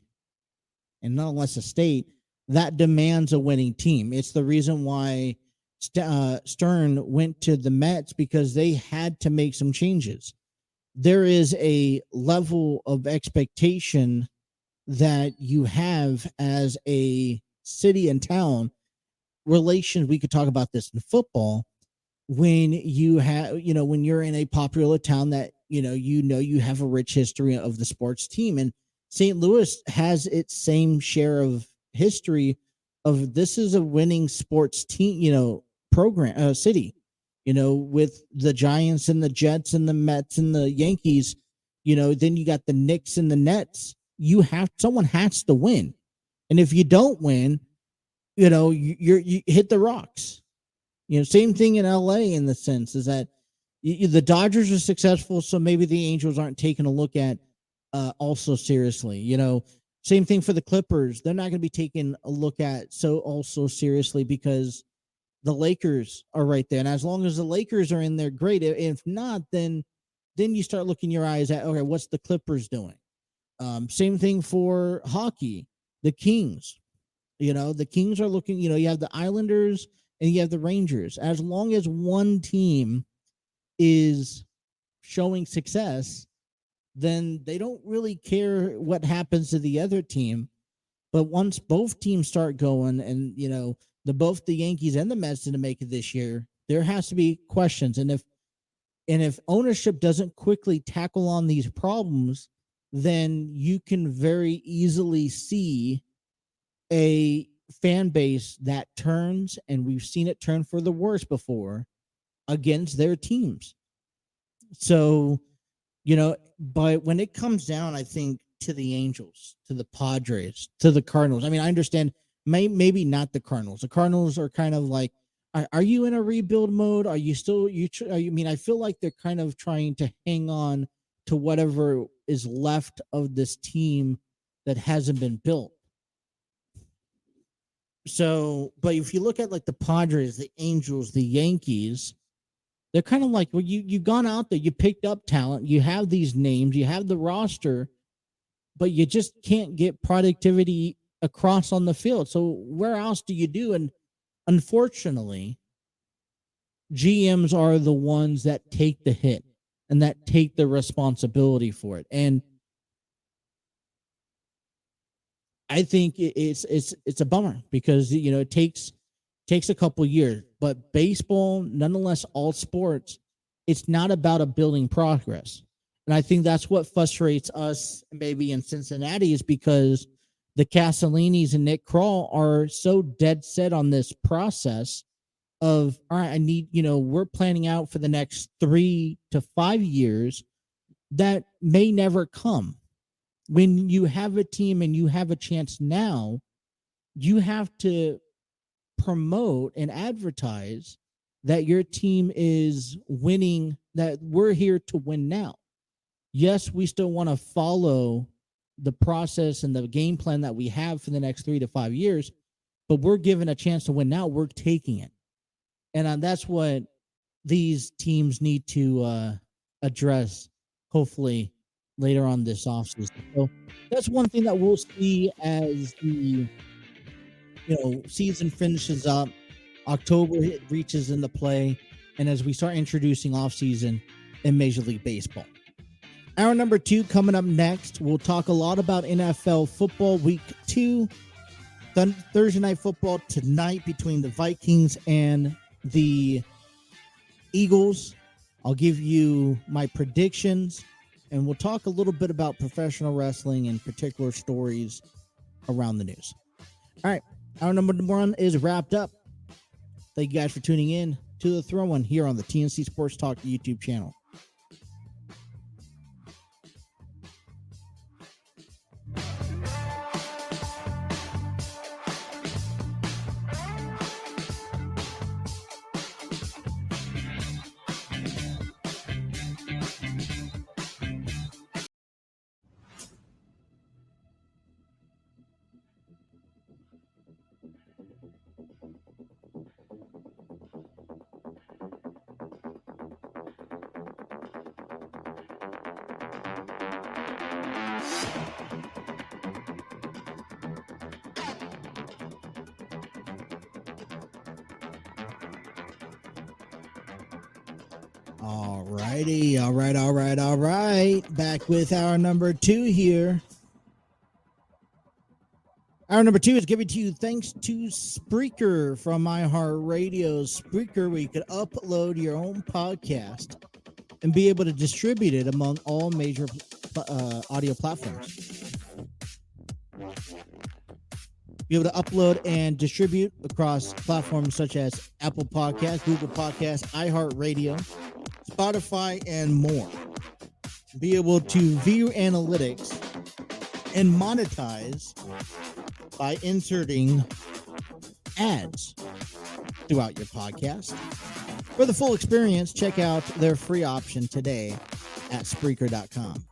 and not unless a state, that demands a winning team. It's the reason why Stern went to the Mets, because they had to make some changes. There is a level of expectation that you have as a city and town relations. We could talk about this in football. When you have, when you're in a popular town that, you have a rich history of the sports team, and St. Louis has its same share of history of this is a winning sports team, program, city, with the Giants and the Jets and the Mets and the Yankees, then you got the Knicks and the Nets. Someone has to win. And if you don't win, you hit the rocks. Same thing in LA in the sense is that the Dodgers are successful, so maybe the Angels aren't taking a look at also seriously. Same thing for the Clippers. They're not going to be taking a look at also seriously because the Lakers are right there. And as long as the Lakers are in there, great. If not, then you start looking your eyes at, okay, what's the Clippers doing? Same thing for hockey. The Kings. The Kings are looking, you have the Islanders and you have the Rangers. As long as one team is showing success, then they don't really care what happens to the other team. But once both teams start going and, both the Yankees and the Mets didn't make it this year, there has to be questions. And if ownership doesn't quickly tackle on these problems, then you can very easily see a fan base that turns, and we've seen it turn for the worse before, against their teams. So, but when it comes down, I think, to the Angels, to the Padres, to the Cardinals, I mean, I understand maybe not the Cardinals. The Cardinals are kind of like, are you in a rebuild mode? Are you still, I feel like they're kind of trying to hang on to whatever is left of this team that hasn't been built. So, but if you look at the Padres, the Angels, the Yankees, they're kind of like, well, you've gone out there, you picked up talent, you have these names, you have the roster, but you just can't get productivity across on the field. So where else do you do? And unfortunately, GMs are the ones that take the hit and that take the responsibility for it. And I think it's a bummer because it takes a couple years, but baseball, nonetheless, all sports, it's not about a building progress. And I think that's what frustrates us maybe in Cincinnati, is because the Castellinis and Nick Kroll are so dead set on this process of, all right, I need, we're planning out for the next 3 to 5 years that may never come. When you have a team and you have a chance now, you have to promote and advertise that your team is winning, that we're here to win now. Yes, we still want to follow the process and the game plan that we have for the next 3 to 5 years, but we're given a chance to win now. We're taking it. And that's what these teams need to address, hopefully, later on this offseason. So that's one thing that we'll see as the season finishes up. October reaches into play, and as we start introducing offseason in Major League Baseball. Hour number 2 coming up next. We'll talk a lot about NFL football week 2. Thursday night football tonight between the Vikings and the Eagles. I'll give you my predictions, and we'll talk a little bit about professional wrestling and particular stories around the news. All right, hour number 1 is wrapped up. Thank you guys for tuning in to the Throw-In here on the TNC Sports Talk YouTube channel. All right. Back with hour number 2 here. Hour number 2 is given to you thanks to Spreaker from iHeartRadio. Spreaker, where you can upload your own podcast and be able to distribute it among all major audio platforms. Be able to upload and distribute across platforms such as Apple Podcasts, Google Podcasts, iHeartRadio, Spotify, and more. Be able to view analytics and monetize by inserting ads throughout your podcast. For the full experience, check out their free option today at Spreaker.com.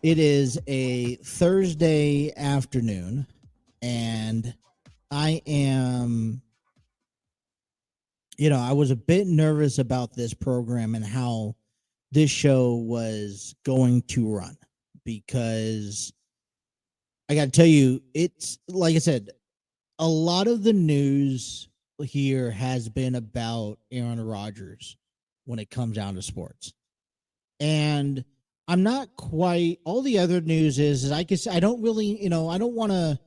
It is a Thursday afternoon, and I am, I was a bit nervous about this program and how this show was going to run, because I got to tell you, it's like I said, a lot of the news here has been about Aaron Rodgers when it comes down to sports. And I'm not quite, all the other news is I guess I don't really, I don't want to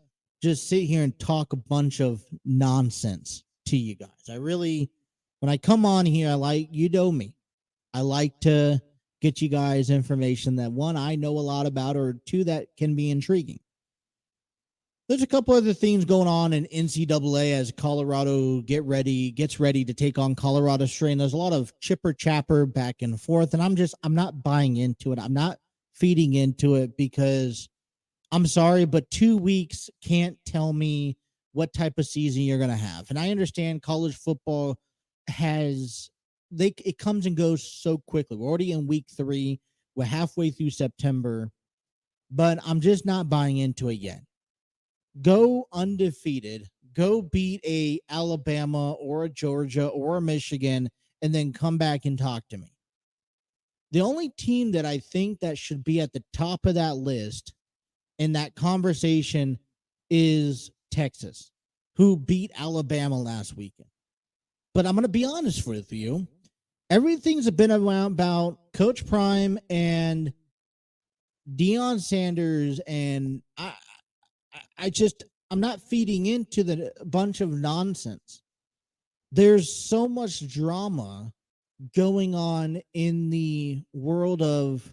just sit here and talk a bunch of nonsense to you guys. I really, when I come on here, you know me. I like to get you guys information that, one, I know a lot about, or two, that can be intriguing. There's a couple other things going on in NCAA as Colorado gets ready to take on Colorado State. There's a lot of chipper chapper back and forth, and I'm not buying into it. I'm not feeding into it, because I'm sorry, but 2 weeks can't tell me what type of season you're going to have. And I understand college football it comes and goes so quickly. We're already in week 3. We're halfway through September, but I'm just not buying into it yet. Go undefeated, go beat a Alabama or a Georgia or a Michigan, and then come back and talk to me. The only team that I think that should be at the top of that list in that conversation is Texas, who beat Alabama last weekend. But I'm going to be honest with you. Everything's been around about Coach Prime and Deion Sanders, and I'm not feeding into the bunch of nonsense. There's so much drama going on in the world of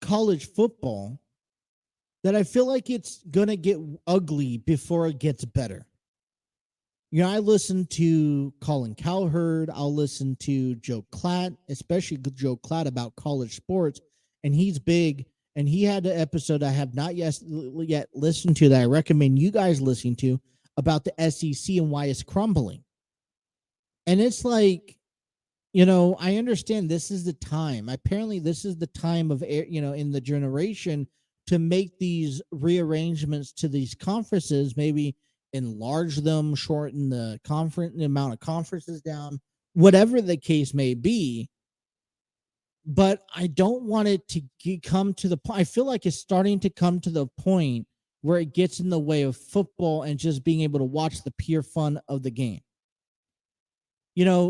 college football that I feel like it's going to get ugly before it gets better. I listen to Colin Cowherd. I'll listen to Joe Klatt, especially Joe Klatt, about college sports, and he's big. And he had an episode I have not yet listened to that I recommend you guys listening to about the SEC and why it's crumbling. And it's like, I understand this is the time. Apparently, this is the time of, in the generation to make these rearrangements to these conferences, maybe enlarge them, shorten the amount of conferences down, whatever the case may be. but I don't want it to come to the point. I feel like it's starting to come to the point where it gets in the way of football and just being able to watch the pure fun of the game.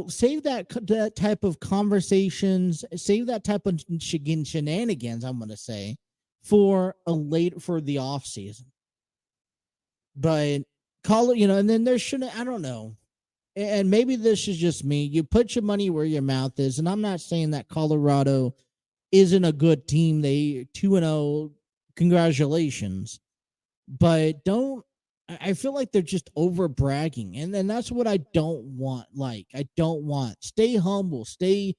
Save that type of conversations, save that type of shenanigans, I'm going to say, for the off season. But and then there shouldn't, I don't know. And maybe this is just me. You put your money where your mouth is. And I'm not saying that Colorado isn't a good team. They 2-0, congratulations. But I feel like they're just over bragging. And then that's what I don't want. Stay humble, stay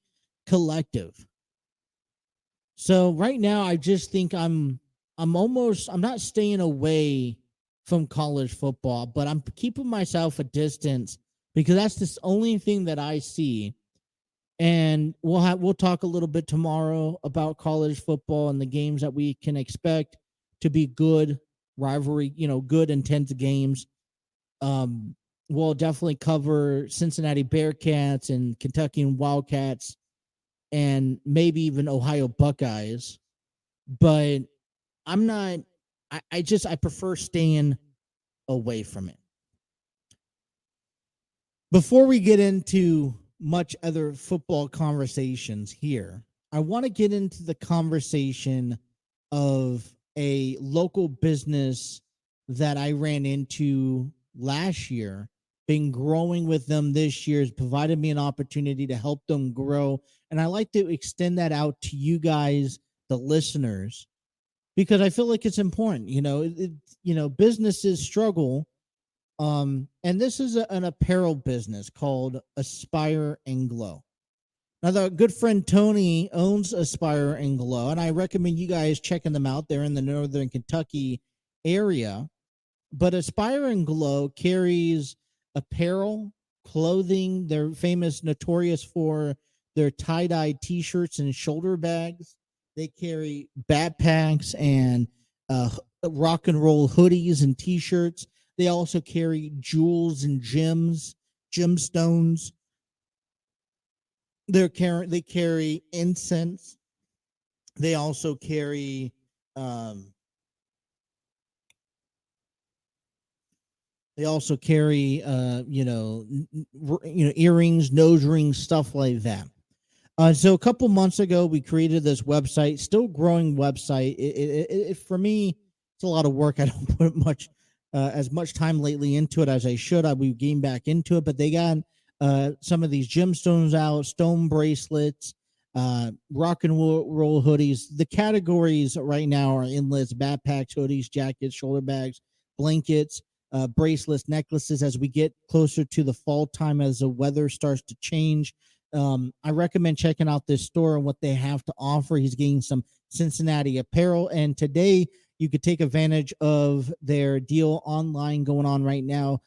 collective. So right now, I just think I'm not staying away from college football, but I'm keeping myself a distance because that's the only thing that I see. And we'll talk a little bit tomorrow about college football and the games that we can expect to be good rivalry, good intense games. We'll definitely cover Cincinnati Bearcats and Kentucky and Wildcats and maybe even Ohio Buckeyes. But I'm not, I prefer staying away from it. Before we get into much other football conversations here, I want to get into the conversation of a local business that I ran into last year. Been growing with them this year has provided me an opportunity to help them grow. And I like to extend that out to you guys, the listeners, because I feel like it's important. Businesses struggle. And this is an apparel business called Aspire and Glow. Now, the good friend Tony owns Aspire and Glow, and I recommend you guys checking them out. They're in the northern Kentucky area. But Aspire and Glow carries apparel, clothing. They're notorious for their tie-dye T-shirts and shoulder bags. They carry backpacks and rock and roll hoodies and T-shirts. They also carry jewels and gemstones. They carry incense. They also carry earrings, nose rings, stuff like that. So a couple months ago, we created this website, still growing website. It for me, it's a lot of work. I don't put as much time lately into it as I should. I'll be getting back into it, but they got some of these gemstones out, stone bracelets, rock and roll hoodies. The categories right now are endless: backpacks, hoodies, jackets, shoulder bags, blankets, bracelets, necklaces. As we get closer to the fall time, as the weather starts to change, I recommend checking out this store and what they have to offer. He's getting some Cincinnati apparel, and today you could take advantage of their deal online going on right now.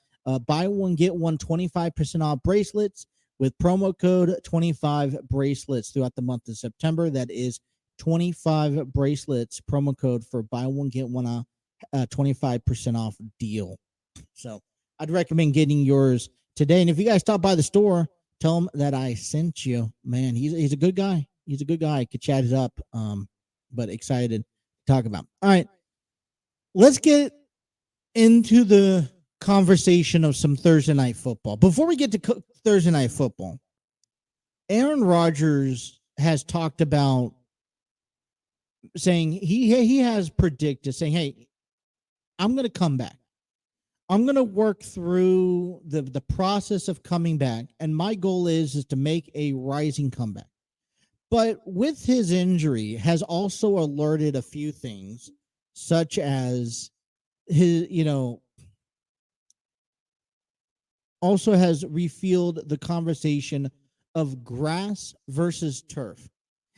Buy one, get one, 25% off bracelets with promo code 25 bracelets throughout the month of September. That is 25 bracelets, promo code for buy one, get one, 25% off deal. So I'd recommend getting yours today. And if you guys stop by the store, tell him that I sent you. Man, he's a good guy. He's a good guy. Could chat it up. But excited to talk about. All right. Let's get into the conversation of some Thursday night football. Before we get to Thursday night football, Aaron Rodgers has talked about saying he has predicted saying, hey, I'm going to come back. I'm going to work through the process of coming back. And my goal is to make a rising comeback. But with his injury has also alerted a few things, such as his, also has refueled the conversation of grass versus turf.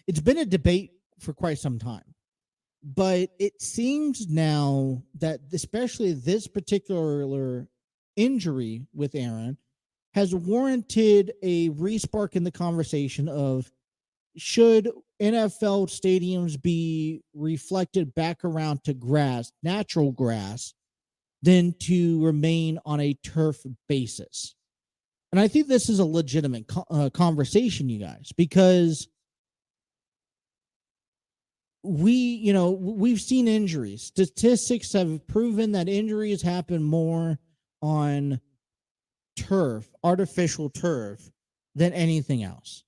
It's been a debate for quite some time, but it seems now that especially this particular injury with Aaron has warranted a respark in the conversation of should NFL stadiums be reflected back around to grass, natural grass, than to remain on a turf basis. And I think this is a legitimate conversation, you guys, because we've seen injuries. Statistics have proven that injuries happen more on turf, artificial turf, than anything else.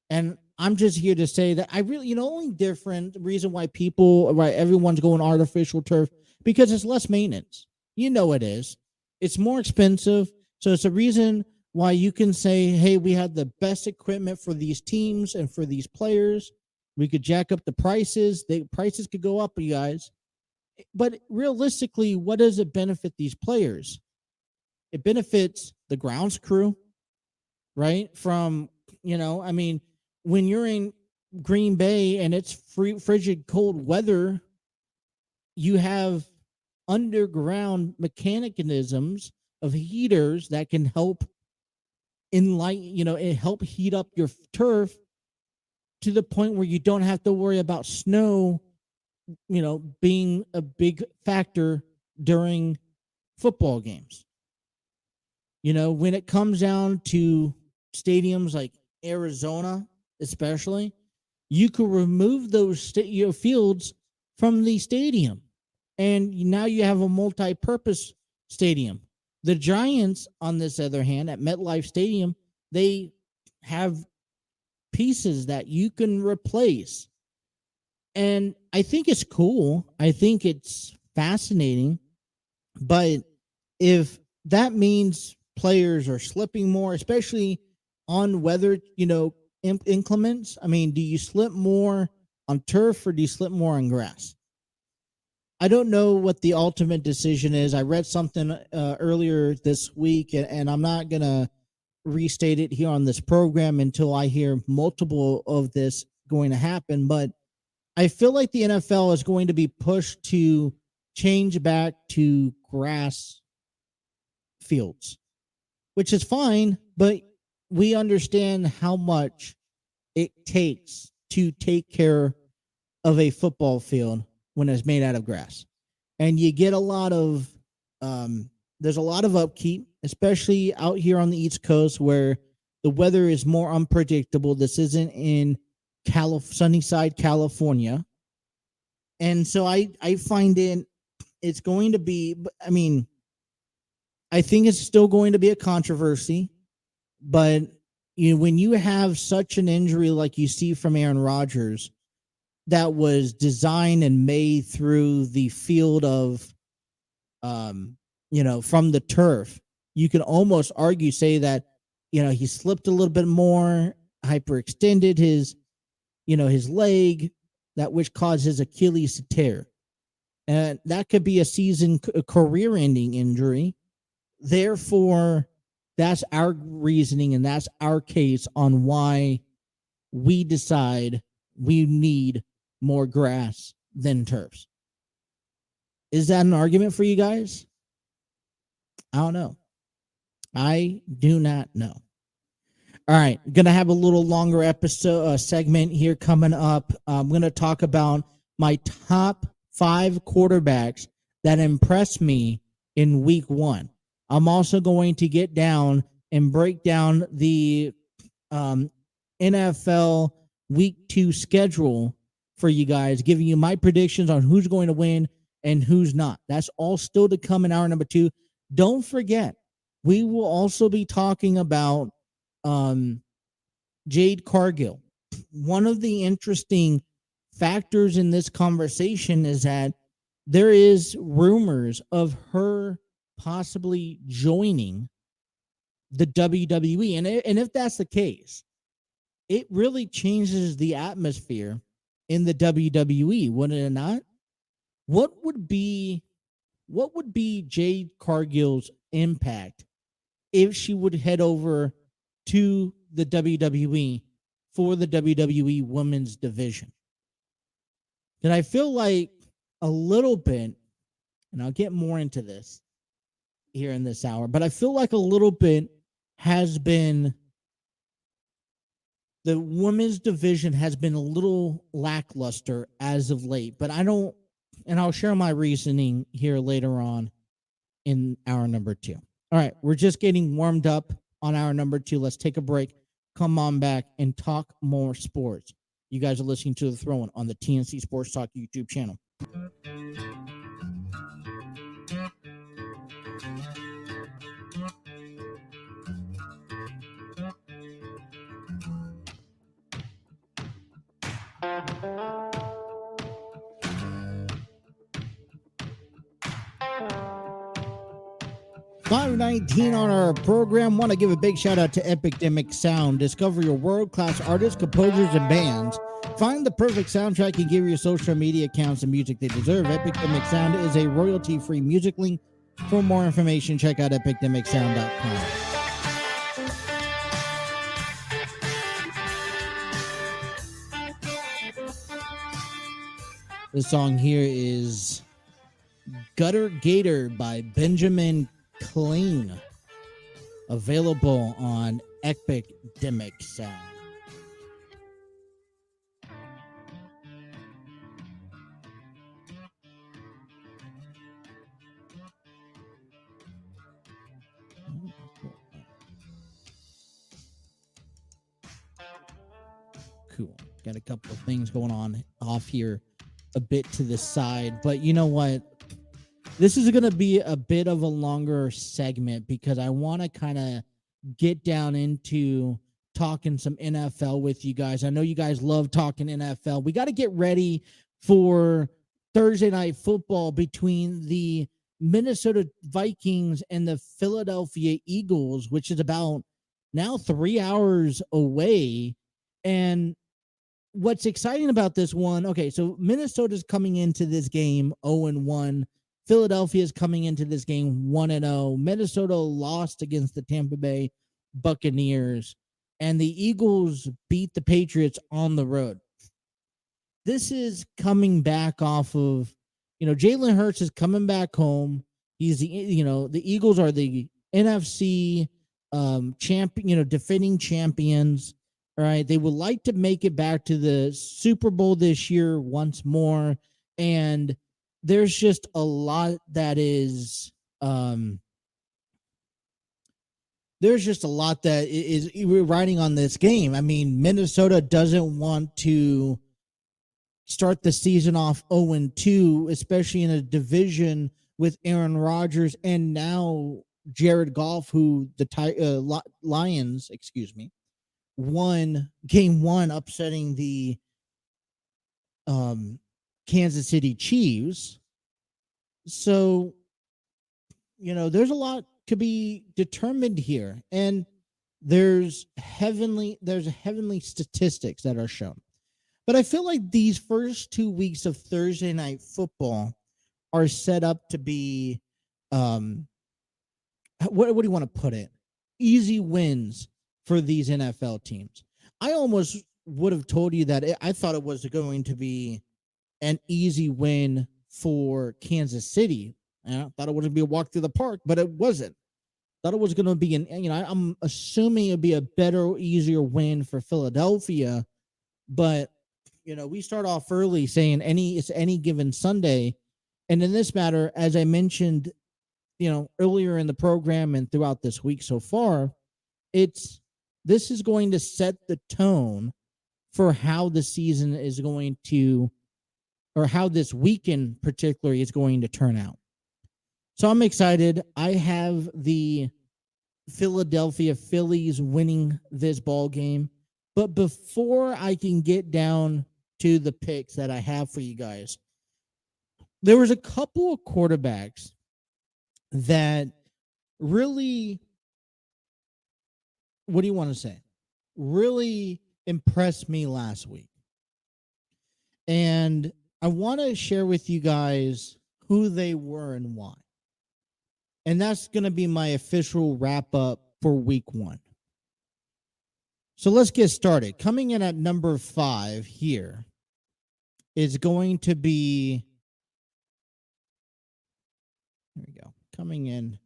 And I'm just here to say that I really, only different reason why everyone's going artificial turf, because it's less maintenance. It is. It's more expensive. So it's a reason why you can say, hey, we had the best equipment for these teams and for these players. We could jack up the prices. The prices could go up, you guys. But realistically, what does it benefit these players? It benefits the grounds crew, right? From, when you're in Green Bay and it's frigid cold weather, you have underground mechanisms of heaters that can help help heat up your turf to the point where you don't have to worry about snow, being a big factor during football games. When it comes down to stadiums like Arizona, especially, you could remove those fields from the stadium, and now you have a multi-purpose stadium. The Giants, on this other hand, at MetLife Stadium, they have pieces that you can replace. And I think it's cool. I think it's fascinating. But if that means players are slipping more, especially on weather, inclements, do you slip more on turf or do you slip more on grass? I don't know what the ultimate decision is. I read something earlier this week, and I'm not going to restate it here on this program until I hear multiple of this going to happen. But I feel like the NFL is going to be pushed to change back to grass fields, which is fine, but we understand how much it takes to take care of a football field when it's made out of grass. And you get a lot of, there's a lot of upkeep, especially out here on the East Coast where the weather is more unpredictable. This isn't in Sunnyside, California. And so I find it's going to be, I think it's still going to be a controversy, but when you have such an injury like you see from Aaron Rodgers, that was designed and made through the field of, from the turf, you can almost say that, he slipped a little bit more, hyperextended his leg, that which caused his Achilles to tear. And that could be a career-ending injury. Therefore, that's our reasoning and that's our case on why we decide we need more grass than turfs. Is that an argument for you guys? I don't know. I do not know. All right, gonna have a little longer episode segment here coming up. I'm gonna talk about my top 5 quarterbacks that impressed me in week 1. I'm also going to get down and break down the NFL week 2 schedule for you guys, giving you my predictions on who's going to win and who's not. That's all still to come in hour number 2. Don't forget, we will also be talking about Jade Cargill. One of the interesting factors in this conversation is that there is rumors of her possibly joining the WWE. And if that's the case, it really changes the atmosphere in the WWE, wouldn't it not? What would be Jade Cargill's impact if she would head over to the WWE for the WWE women's division? And I feel like a little bit, and I'll get more into this here in this hour, but I feel like a little bit has been, the women's division has been a little lackluster as of late, but I'll share my reasoning here later on in hour number 2. All right, we're just getting warmed up on hour number 2. Let's take a break, come on back, and talk more sports. You guys are listening to The Throw-In on the TNC Sports Talk YouTube channel. $5.19 on our program. Want to give a big shout out to Epidemic Sound. Discover your world-class artists, composers, and bands. Find the perfect soundtrack and give your social media accounts the music they deserve. Epidemic Sound is a royalty-free music link. For more information, check out epidemicsound.com. The song here is Gutter Gator by Benjamin Clean, available on Epidemic Sound. Cool. Got a couple of things going on off here a bit to the side, but you know what? This is going to be a bit of a longer segment because I want to kind of get down into talking some NFL with you guys. I know you guys love talking NFL. We got to get ready for Thursday night football between the Minnesota Vikings and the Philadelphia Eagles, which is about now 3 hours away. And what's exciting about this one, okay, so Minnesota's coming into this game 0-1. Philadelphia is coming into this game 1-0. Minnesota lost against the Tampa Bay Buccaneers, and the Eagles beat the Patriots on the road. This is coming back off of, Jalen Hurts is coming back home. He's the Eagles are the NFC champion, defending champions. All right, they would like to make it back to the Super Bowl this year once more, and there's just a lot that is we're riding on this game. I mean, Minnesota doesn't want to start the season off 0-2, especially in a division with Aaron Rodgers and now Jared Goff, who the Lions, won game one, upsetting the Kansas City Chiefs. So, there's a lot to be determined here, and there's heavenly statistics that are shown. But I feel like these first 2 weeks of Thursday night football are set up to be what do you want to put it? Easy wins for these NFL teams. I almost would have told you that I thought it was going to be an easy win for Kansas City. And I thought it was going to be a walk through the park, but it wasn't. Thought it was going to be I'm assuming it'd be a better, easier win for Philadelphia. But, we start off early saying it's any given Sunday. And in this matter, as I mentioned, earlier in the program and throughout this week so far, this is going to set the tone for how the season is going to, or how this weekend particularly is going to turn out. So I'm excited. I have the Philadelphia Phillies winning this ball game. But before I can get down to the picks that I have for you guys, there was a couple of quarterbacks that really, what do you want to say? Really impressed me last week. And I want to share with you guys who they were and why. And that's going to be my official wrap up for week one. So let's get started. Coming in at number 5 here is going to be, here we go. Coming in,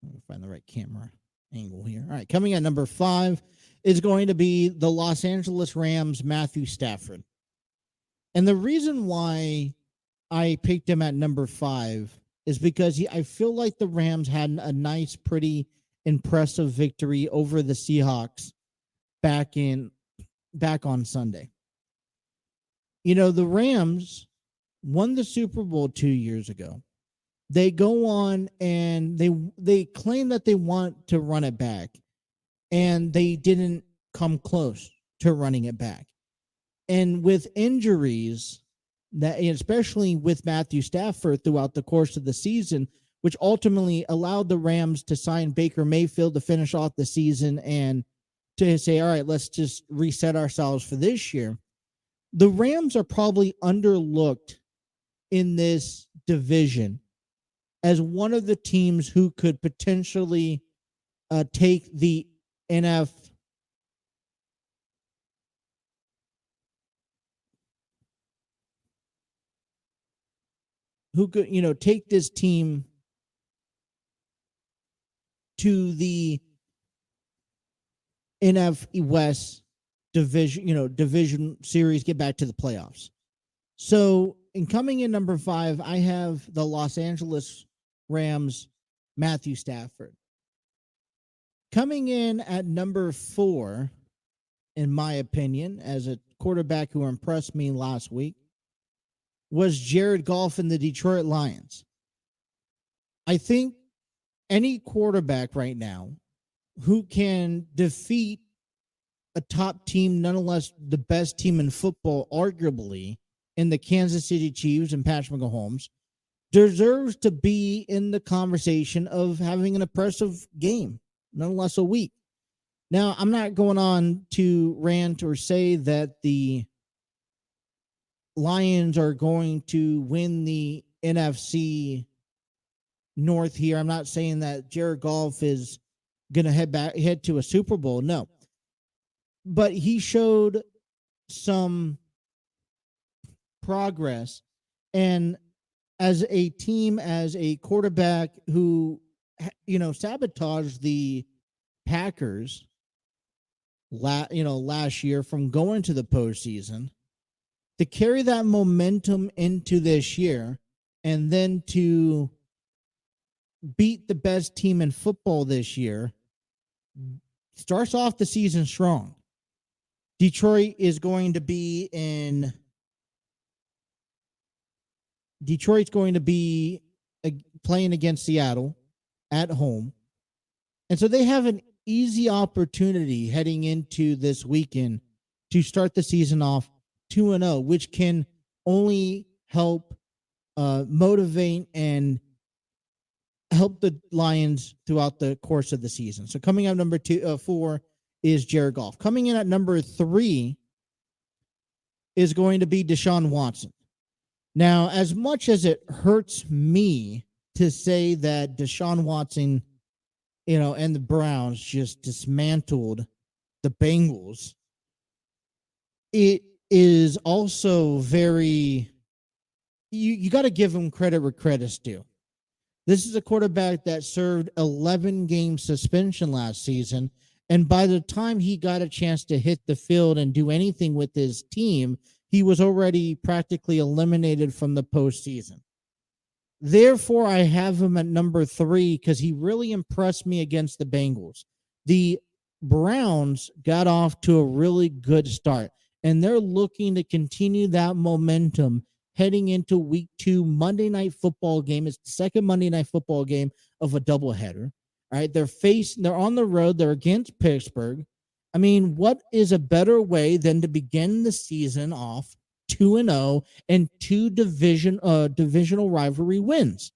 let me find the right camera angle here. All right, coming at number 5 is going to be the Los Angeles Rams, Matthew Stafford. And the reason why I picked him at number 5 is because I feel like the Rams had a nice, pretty impressive victory over the Seahawks back on Sunday. The Rams won the Super Bowl 2 years ago. They go on and they claim that they want to run it back, and they didn't come close to running it back. And with injuries, that especially with Matthew Stafford throughout the course of the season, which ultimately allowed the Rams to sign Baker Mayfield to finish off the season and to say, all right, let's just reset ourselves for this year. The Rams are probably underlooked in this division as one of the teams who could potentially take the who could, take this team to the NFC West division series, get back to the playoffs. So, in coming in number 5, I have the Los Angeles Rams, Matthew Stafford. Coming in at number 4, in my opinion, as a quarterback who impressed me last week, was Jared Goff in the Detroit Lions. I think any quarterback right now who can defeat a top team, nonetheless the best team in football, arguably, in the Kansas City Chiefs and Patrick Mahomes, deserves to be in the conversation of having an impressive game, nonetheless a week. Now, I'm not going on to rant or say that the Lions are going to win the NFC North here. I'm not saying that Jared Goff is going to head to a Super Bowl. No. But he showed some progress, and as a team, as a quarterback who sabotaged the Packers last year from going to the postseason, to carry that momentum into this year and then to beat the best team in football this year starts off the season strong. Detroit's going to be playing against Seattle at home. And so they have an easy opportunity heading into this weekend to start the season off 2-0, which can only help motivate and help the Lions throughout the course of the season. So coming up number 4 is Jared Goff. Coming in at number 3 is going to be Deshaun Watson. Now, as much as it hurts me to say that Deshaun Watson, and the Browns just dismantled the Bengals, it is also very, you got to give him credit where credit's due. This is a quarterback that served 11-game suspension last season, and by the time he got a chance to hit the field and do anything with his team, he was already practically eliminated from the postseason. Therefore, I have him at number 3 because he really impressed me against the Bengals. The Browns got off to a really good start, and they're looking to continue that momentum heading into week 2 Monday Night Football game. It's the second Monday Night Football game of a doubleheader. All right, they're on the road. They're against Pittsburgh. I mean, what is a better way than to begin the season off 2-0 and 2 divisional rivalry wins?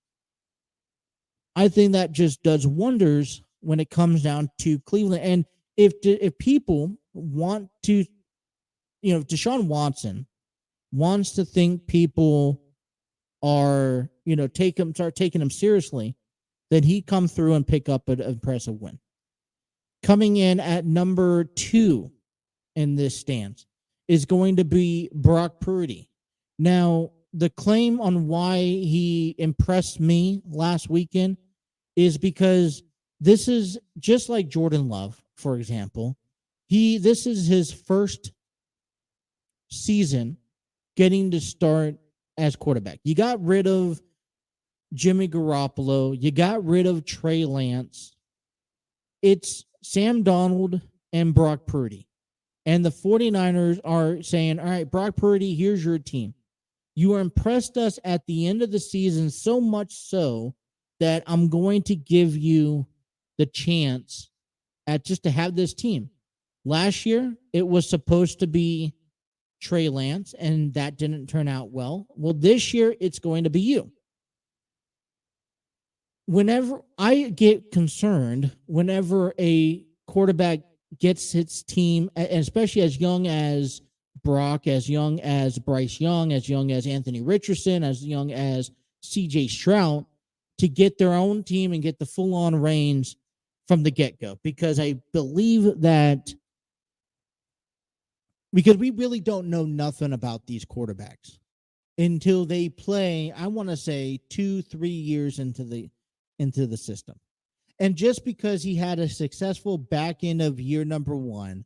I think that just does wonders when it comes down to Cleveland. And if people want to, Deshaun Watson wants to think people are, start taking him seriously, then he come through and pick up an impressive win. Coming in at number 2 in this stance is going to be Brock Purdy. Now, the claim on why he impressed me last weekend is because this is just like Jordan Love, for example. This is his first season getting to start as quarterback. You got rid of Jimmy Garoppolo. You got rid of Trey Lance. It's Sam Darnold and Brock Purdy. And the 49ers are saying, all right, Brock Purdy, here's your team. You impressed us at the end of the season so much so that I'm going to give you the chance at just to have this team. Last year, it was supposed to be Trey Lance, and that didn't turn out well. Well, this year, it's going to be you. Whenever I get concerned, whenever a quarterback gets his team, especially as young as Brock, as young as Bryce Young, as young as Anthony Richardson, as young as CJ Stroud, to get their own team and get the full-on reins from the get-go. Because I believe that, because we really don't know nothing about these quarterbacks until they play, I want to say 2-3 years into the system. And just because he had a successful back end of year number one,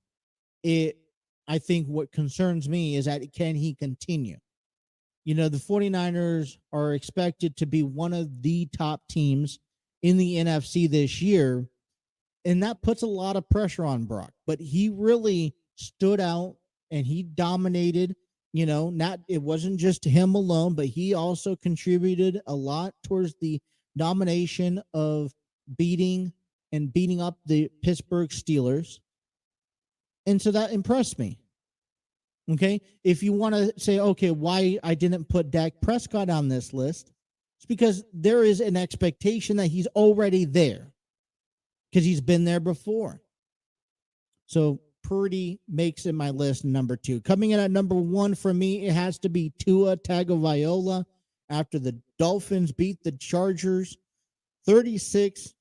I think what concerns me is that can he continue? You know, the 49ers are expected to be one of the top teams in the NFC this year, and that puts a lot of pressure on Brock. But he really stood out and he dominated. You know, it wasn't just him alone, but he also contributed a lot towards the domination of beating up the Pittsburgh Steelers. And so that impressed me. Okay. If you want to say, okay, why I didn't put Dak Prescott on this list, it's because there is an expectation that he's already there because he's been there before. So Purdy makes it my list number 2. Coming in at number 1 for me, it has to be Tua Tagovailoa after the Dolphins beat the Chargers 36-34.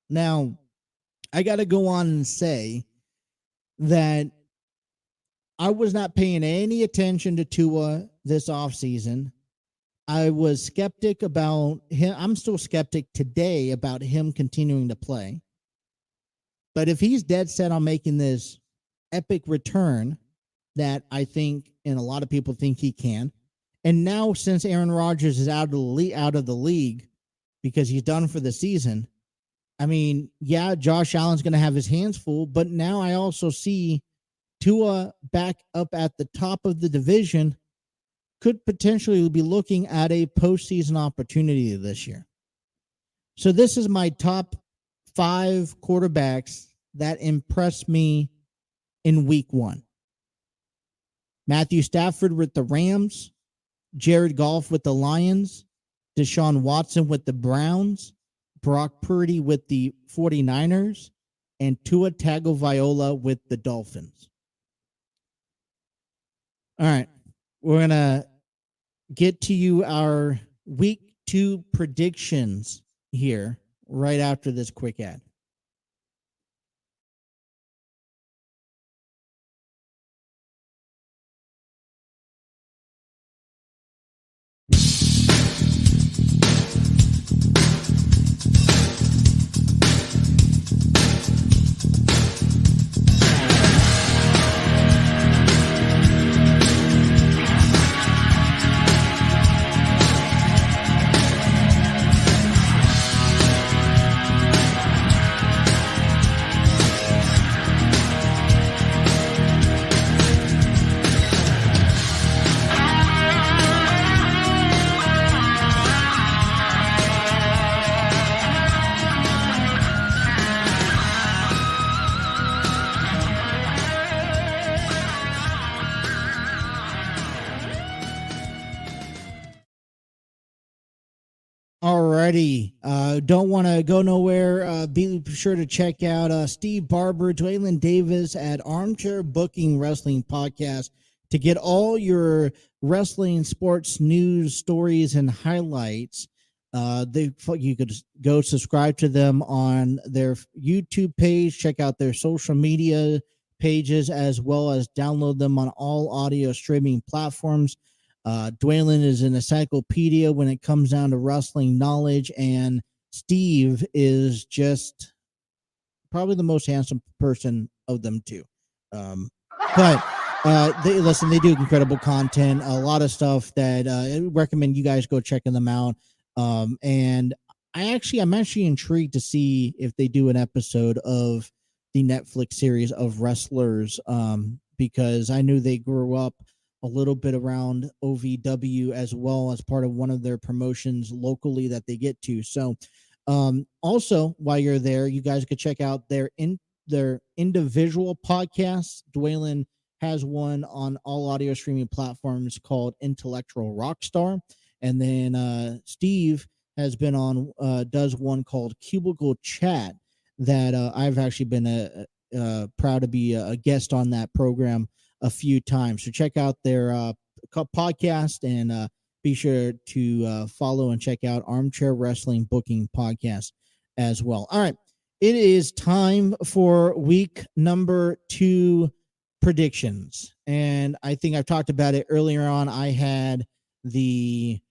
Now, I got to go on and say that I was not paying any attention to Tua this offseason. I was skeptic about him. I'm still skeptic today about him continuing to play. But if he's dead set on making this epic return that I think and a lot of people think he can, and now since Aaron Rodgers is out of the league because he's done for the season, I mean, yeah, Josh Allen's going to have his hands full, but now I also see Tua back up at the top of the division, could potentially be looking at a postseason opportunity this year. So this is my top 5 quarterbacks that impressed me in week 1. Matthew Stafford with the Rams, Jared Goff with the Lions, Deshaun Watson with the Browns, Brock Purdy with the 49ers, and Tua Tagovailoa with the Dolphins. All right. We're going to get to you our week 2 predictions here right after this quick ad. Alrighty. Don't want to go nowhere. Be sure to check out Steve Barber, Dwaylen Davis at Armchair Booking Wrestling Podcast to get all your wrestling sports news, stories, and highlights. You could go subscribe to them on their YouTube page, check out their social media pages, as well as download them on all audio streaming platforms. Dwaylen is an encyclopedia when it comes down to wrestling knowledge, and Steve is just probably the most handsome person of them two. But they do incredible content, a lot of stuff that I recommend you guys go checking them out. And I'm actually intrigued to see if they do an episode of the Netflix series of wrestlers, because I knew they grew up a little bit around OVW as well as part of one of their promotions locally that they get to. So, also while you're there, you guys could check out their individual podcasts. Dwaylen has one on all audio streaming platforms called Intellectual Rockstar, and then Steve has been on does one called Cubicle Chat that I've actually been proud to be a guest on that program a few times. So check out their podcast and be sure to follow and check out Armchair Wrestling Booking Podcast as well. All right. It is time for week number 2 predictions. And I think I've talked about it earlier on. I had the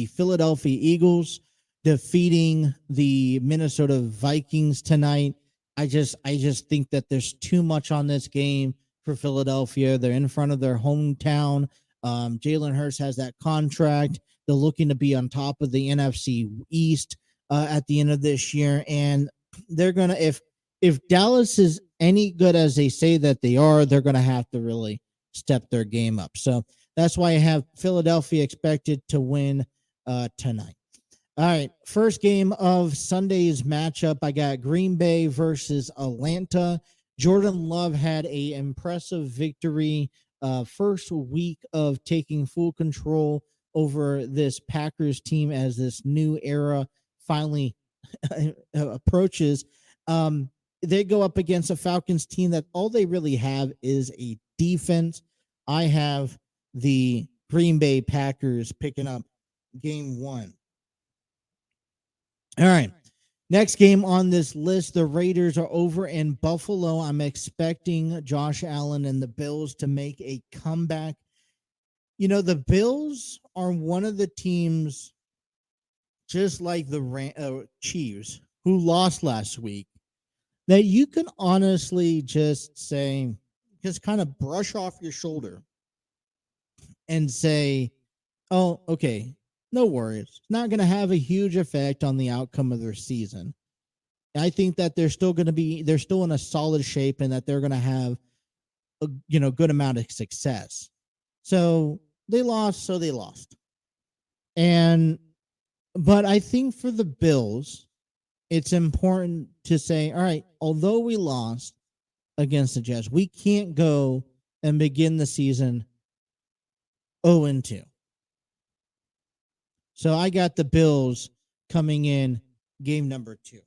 Philadelphia Eagles defeating the Minnesota Vikings tonight. I just think that there's too much on this game for Philadelphia. They're in front of their hometown. Jalen Hurts has that contract. They're looking to be on top of the NFC East at the end of this year, and they're gonna if Dallas is any good as they say that they are, they're gonna have to really step their game up. So that's why I have Philadelphia expected to win tonight. All right, first game of Sunday's matchup, I got Green Bay versus Atlanta. Jordan Love had a impressive victory, first week of taking full control over this Packers team as this new era finally approaches. They go up against a Falcons team that all they really have is a defense. I have the Green Bay Packers picking up game 1. All right. Next game on this list, the Raiders are over in Buffalo. I'm expecting Josh Allen and the Bills to make a comeback. You know, the Bills are one of the teams, just like the Chiefs, who lost last week, that you can honestly just say, just kind of brush off your shoulder and say, oh, okay, no worries. It's not going to have a huge effect on the outcome of their season. I think that they're still in a solid shape and that they're going to have a good amount of success. So they lost. But I think for the Bills, it's important to say, all right, although we lost against the Jets, we can't go and begin the season 0-2. So I got the Bills coming in game number 2.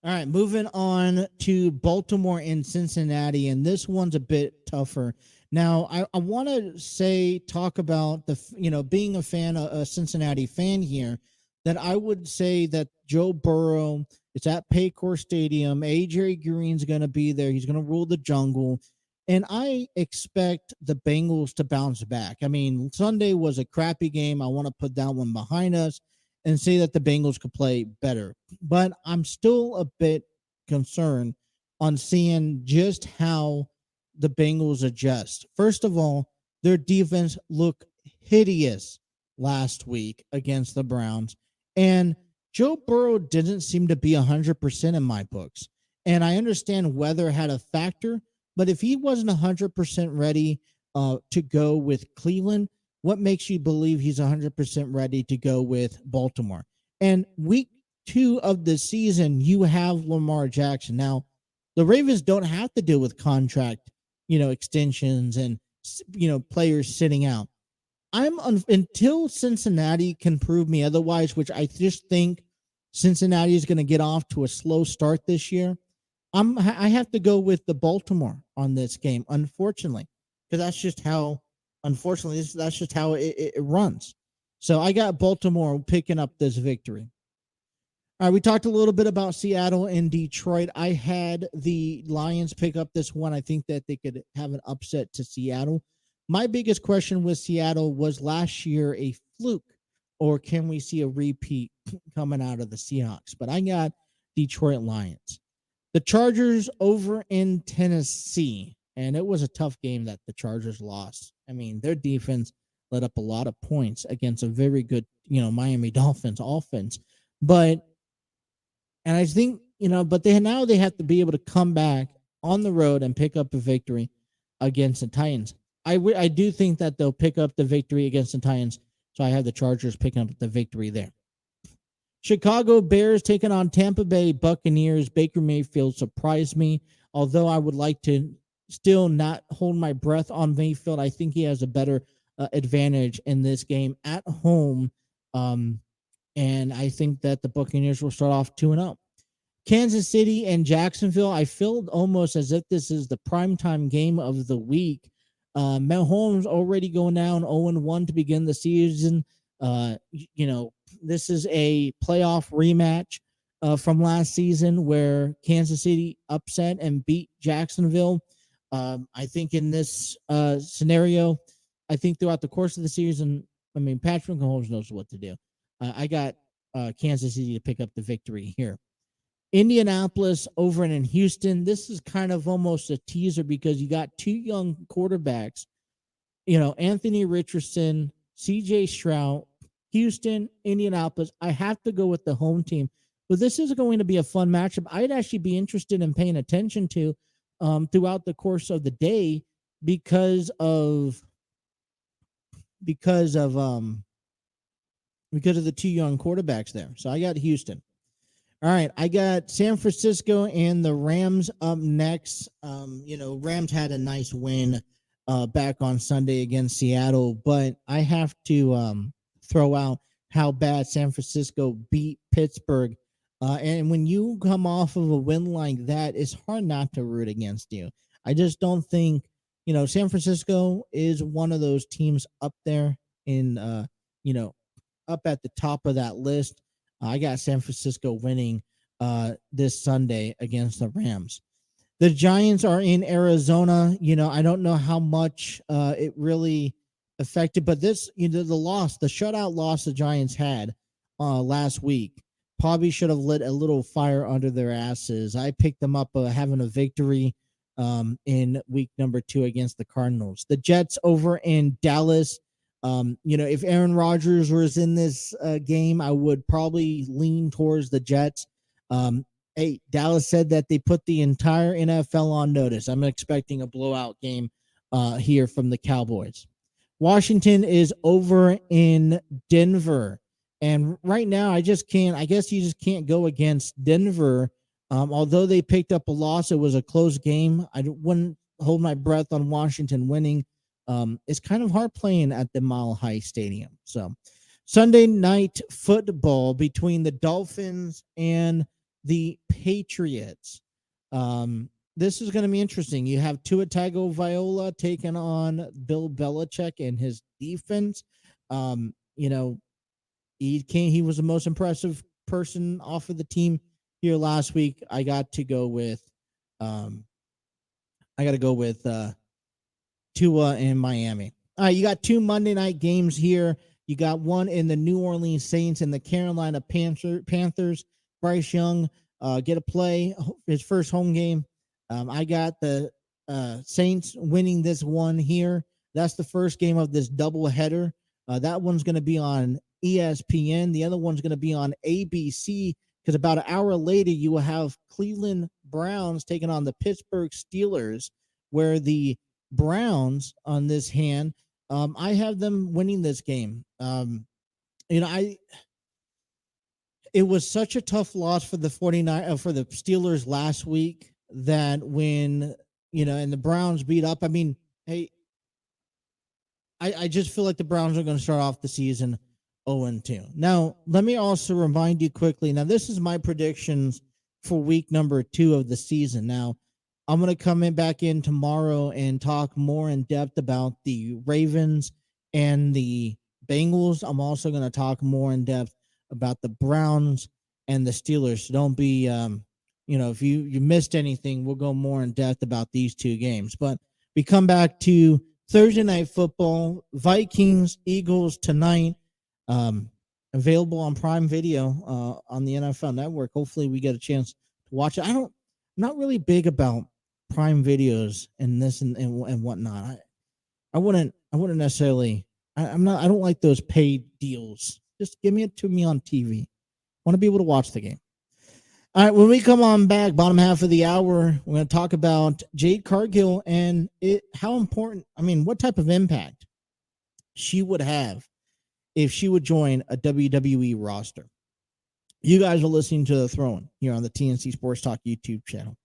All right, moving on to Baltimore and Cincinnati, and this one's a bit tougher. Now, I want to talk about being a Cincinnati fan here, that I would say that Joe Burrow, it's at Paycor Stadium. AJ Green's going to be there. He's going to rule the jungle. And I expect the Bengals to bounce back. I mean, Sunday was a crappy game. I want to put that one behind us and say that the Bengals could play better. But I'm still a bit concerned on seeing just how the Bengals adjust. First of all, their defense looked hideous last week against the Browns. And Joe Burrow didn't seem to be 100% in my books. And I understand weather had a factor, but if he wasn't 100% ready to go with Cleveland, what makes you believe he's 100% ready to go with Baltimore? And week 2 of the season, you have Lamar Jackson. Now, the Ravens don't have to deal with contract, extensions and, players sitting out. Until Cincinnati can prove me otherwise, which I just think Cincinnati is going to get off to a slow start this year. I have to go with the Baltimore on this game, unfortunately, because that's just how it runs. So I got Baltimore picking up this victory. All right, we talked a little bit about Seattle and Detroit. I had the Lions pick up this one. I think that they could have an upset to Seattle. My biggest question with Seattle was last year a fluke, or can we see a repeat coming out of the Seahawks? But I got Detroit Lions. The Chargers over in Tennessee, and it was a tough game that the Chargers lost. I mean, their defense let up a lot of points against a very good, Miami Dolphins offense. But and I think, but they have to be able to come back on the road and pick up a victory against the Titans. I do think that they'll pick up the victory against the Titans. So I have the Chargers picking up the victory there. Chicago Bears taking on Tampa Bay Buccaneers. Baker Mayfield surprised me, although I would like to still not hold my breath on Mayfield. I think he has a better advantage in this game at home. And I think that the Buccaneers will start off 2-0. Kansas City and Jacksonville, I feel almost as if this is the primetime game of the week. Mahomes already going down 0-1 to begin the season. This is a playoff rematch from last season where Kansas City upset and beat Jacksonville. I think in this scenario, I think throughout the course of the season, Patrick Mahomes knows what to do. I got Kansas City to pick up the victory here. Indianapolis over in Houston. This is kind of almost a teaser because you got two young quarterbacks, Anthony Richardson, CJ Stroud, Houston, Indianapolis. I have to go with the home team, but this is going to be a fun matchup. I'd actually be interested in paying attention to throughout the course of the day because of the two young quarterbacks there. So I got Houston. All right, I got San Francisco and the Rams up next. Rams had a nice win back on Sunday against Seattle, but I have to throw out how bad San Francisco beat Pittsburgh. And when you come off of a win like that, it's hard not to root against you. I just don't think, San Francisco is one of those teams up there in, up at the top of that list. I got San Francisco winning this Sunday against the Rams. The Giants are in Arizona. I don't know how much it really affected, but this, the shutout loss the Giants had last week probably should have lit a little fire under their asses. I picked them up having a victory in week number 2 against the Cardinals. The Jets over in Dallas. If Aaron Rodgers was in this game, I would probably lean towards the Jets. Dallas said that they put the entire NFL on notice. I'm expecting a blowout game here from the Cowboys. Washington is over in Denver. And right now, I guess you just can't go against Denver. Although they picked up a loss, it was a close game. I wouldn't hold my breath on Washington winning. It's kind of hard playing at the Mile High Stadium. So Sunday night football between the Dolphins and the Patriots. This is going to be interesting. You have Tua Tagovailoa taking on Bill Belichick and his defense. He was the most impressive person off of the team here last week. I got to go with Tua in Miami. All right, you got 2 Monday night games here. You got one in the New Orleans Saints and the Carolina Panthers. Bryce Young get a play, his first home game. I got the Saints winning this one here. That's the first game of this doubleheader. That one's going to be on ESPN. The other one's going to be on ABC because about an hour later, you will have Cleveland Browns taking on the Pittsburgh Steelers, where the Browns on this hand, I have them winning this game. It was such a tough loss for the for the Steelers last week that when, and the Browns beat up, I just feel like the Browns are going to start off the season 0-2. Now, let me also remind you quickly. Now, this is my predictions for week number 2 of the season. Now, I'm going to come back in tomorrow and talk more in depth about the Ravens and the Bengals. I'm also going to talk more in depth about the Browns and the Steelers. So don't be, if you missed anything, we'll go more in depth about these 2 games. But we come back to Thursday night football, Vikings, Eagles tonight, available on Prime Video on the NFL Network. Hopefully we get a chance to watch it. I'm not really big about Prime Videos and this and whatnot. I wouldn't necessarily. I don't like those paid deals. Just give it to me on TV. Want to be able to watch the game. All right, when we come on back, bottom half of the hour, we're going to talk about Jade Cargill and how important, what type of impact she would have if she would join a WWE roster. You guys are listening to The Throwing here on the TNC Sports Talk YouTube channel.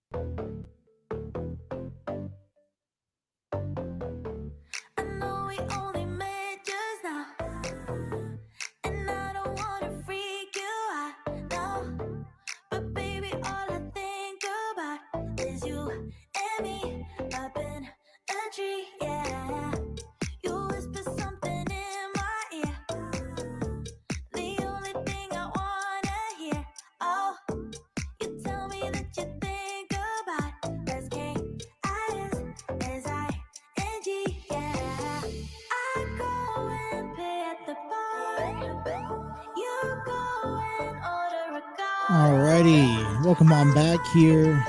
Alrighty, welcome on back here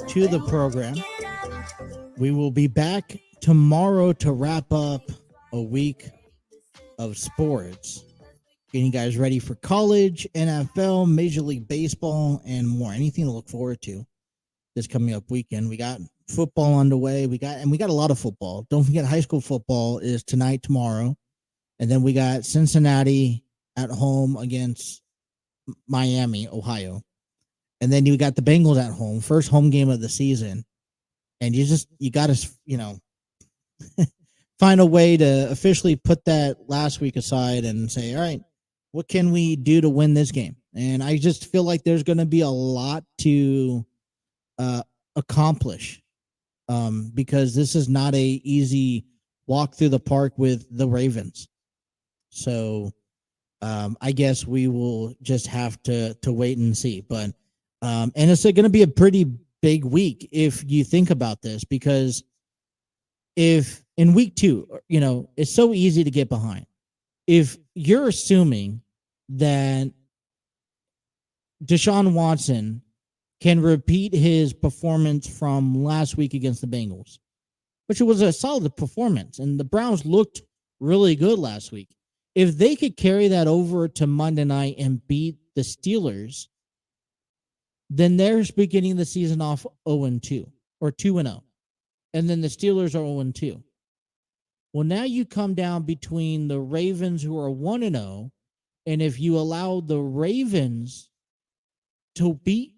to the program. We will be back tomorrow to wrap up a week of sports. Getting you guys ready for college, NFL, Major League Baseball, and more. Anything to look forward to this coming up weekend. We got football underway. We got a lot of football. Don't forget, high school football is tonight, tomorrow. And then we got Cincinnati at home against Miami, Ohio. And then you got the Bengals at home, first home game of the season. And you got to, find a way to officially put that last week aside and say, all right, what can we do to win this game? And I just feel like there's going to be a lot to accomplish because this is not a easy walk through the park with the Ravens. So I guess we will just have to wait and see. But and it's going to be a pretty big week if you think about this, because if in week 2, it's so easy to get behind. If you're assuming that Deshaun Watson can repeat his performance from last week against the Bengals, which was a solid performance, and the Browns looked really good last week. If they could carry that over to Monday night and beat the Steelers, then they're beginning the season off 0-2 or 2-0. And then the Steelers are 0-2. Well, now you come down between the Ravens, who are 1-0, and if you allow the Ravens to beat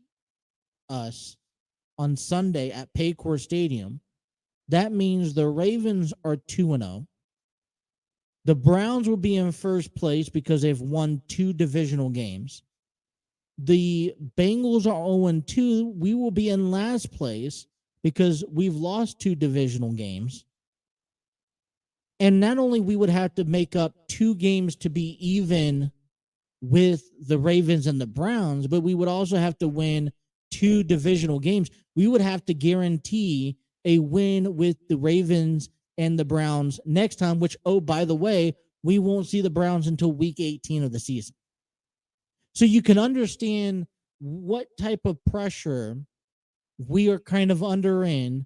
us on Sunday at Paycor Stadium, that means the Ravens are 2-0. The Browns will be in first place because they've won 2 divisional games. The Bengals are 0-2. We will be in last place because we've lost 2 divisional games. And not only we would have to make up 2 games to be even with the Ravens and the Browns, but we would also have to win 2 divisional games. We would have to guarantee a win with the Ravens and the Browns next time, which, oh, by the way, we won't see the Browns until week 18 of the season. So you can understand what type of pressure we are kind of under in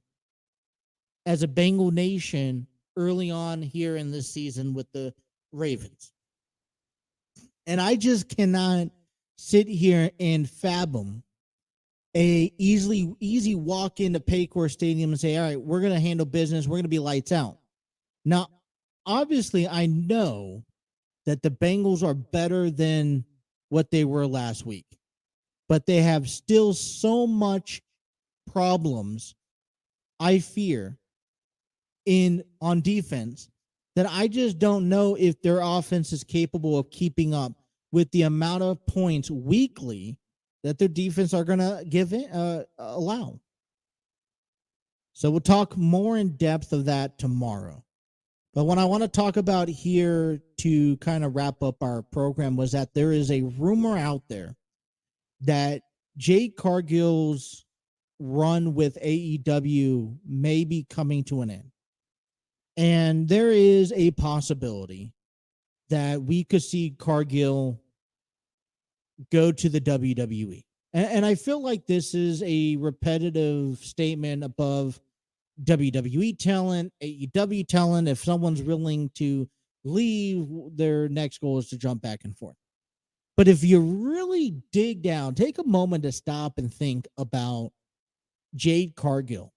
as a Bengal nation early on here in this season with the Ravens. And I just cannot sit here and fathom a easy walk into Paycor Stadium and say, all right, we're going to handle business. We're going to be lights out. Now, obviously, I know that the Bengals are better than what they were last week, but they have still so much problems, I fear, on defense, that I just don't know if their offense is capable of keeping up with the amount of points weekly that their defense are going to allow. So we'll talk more in depth of that tomorrow. But what I want to talk about here to kind of wrap up our program was that there is a rumor out there that Jade Cargill's run with AEW may be coming to an end. And there is a possibility that we could see Cargill go to the WWE. And I feel like this is a repetitive statement above WWE talent, AEW talent. If someone's willing to leave, their next goal is to jump back and forth. But if you really dig down, take a moment to stop and think about Jade Cargill.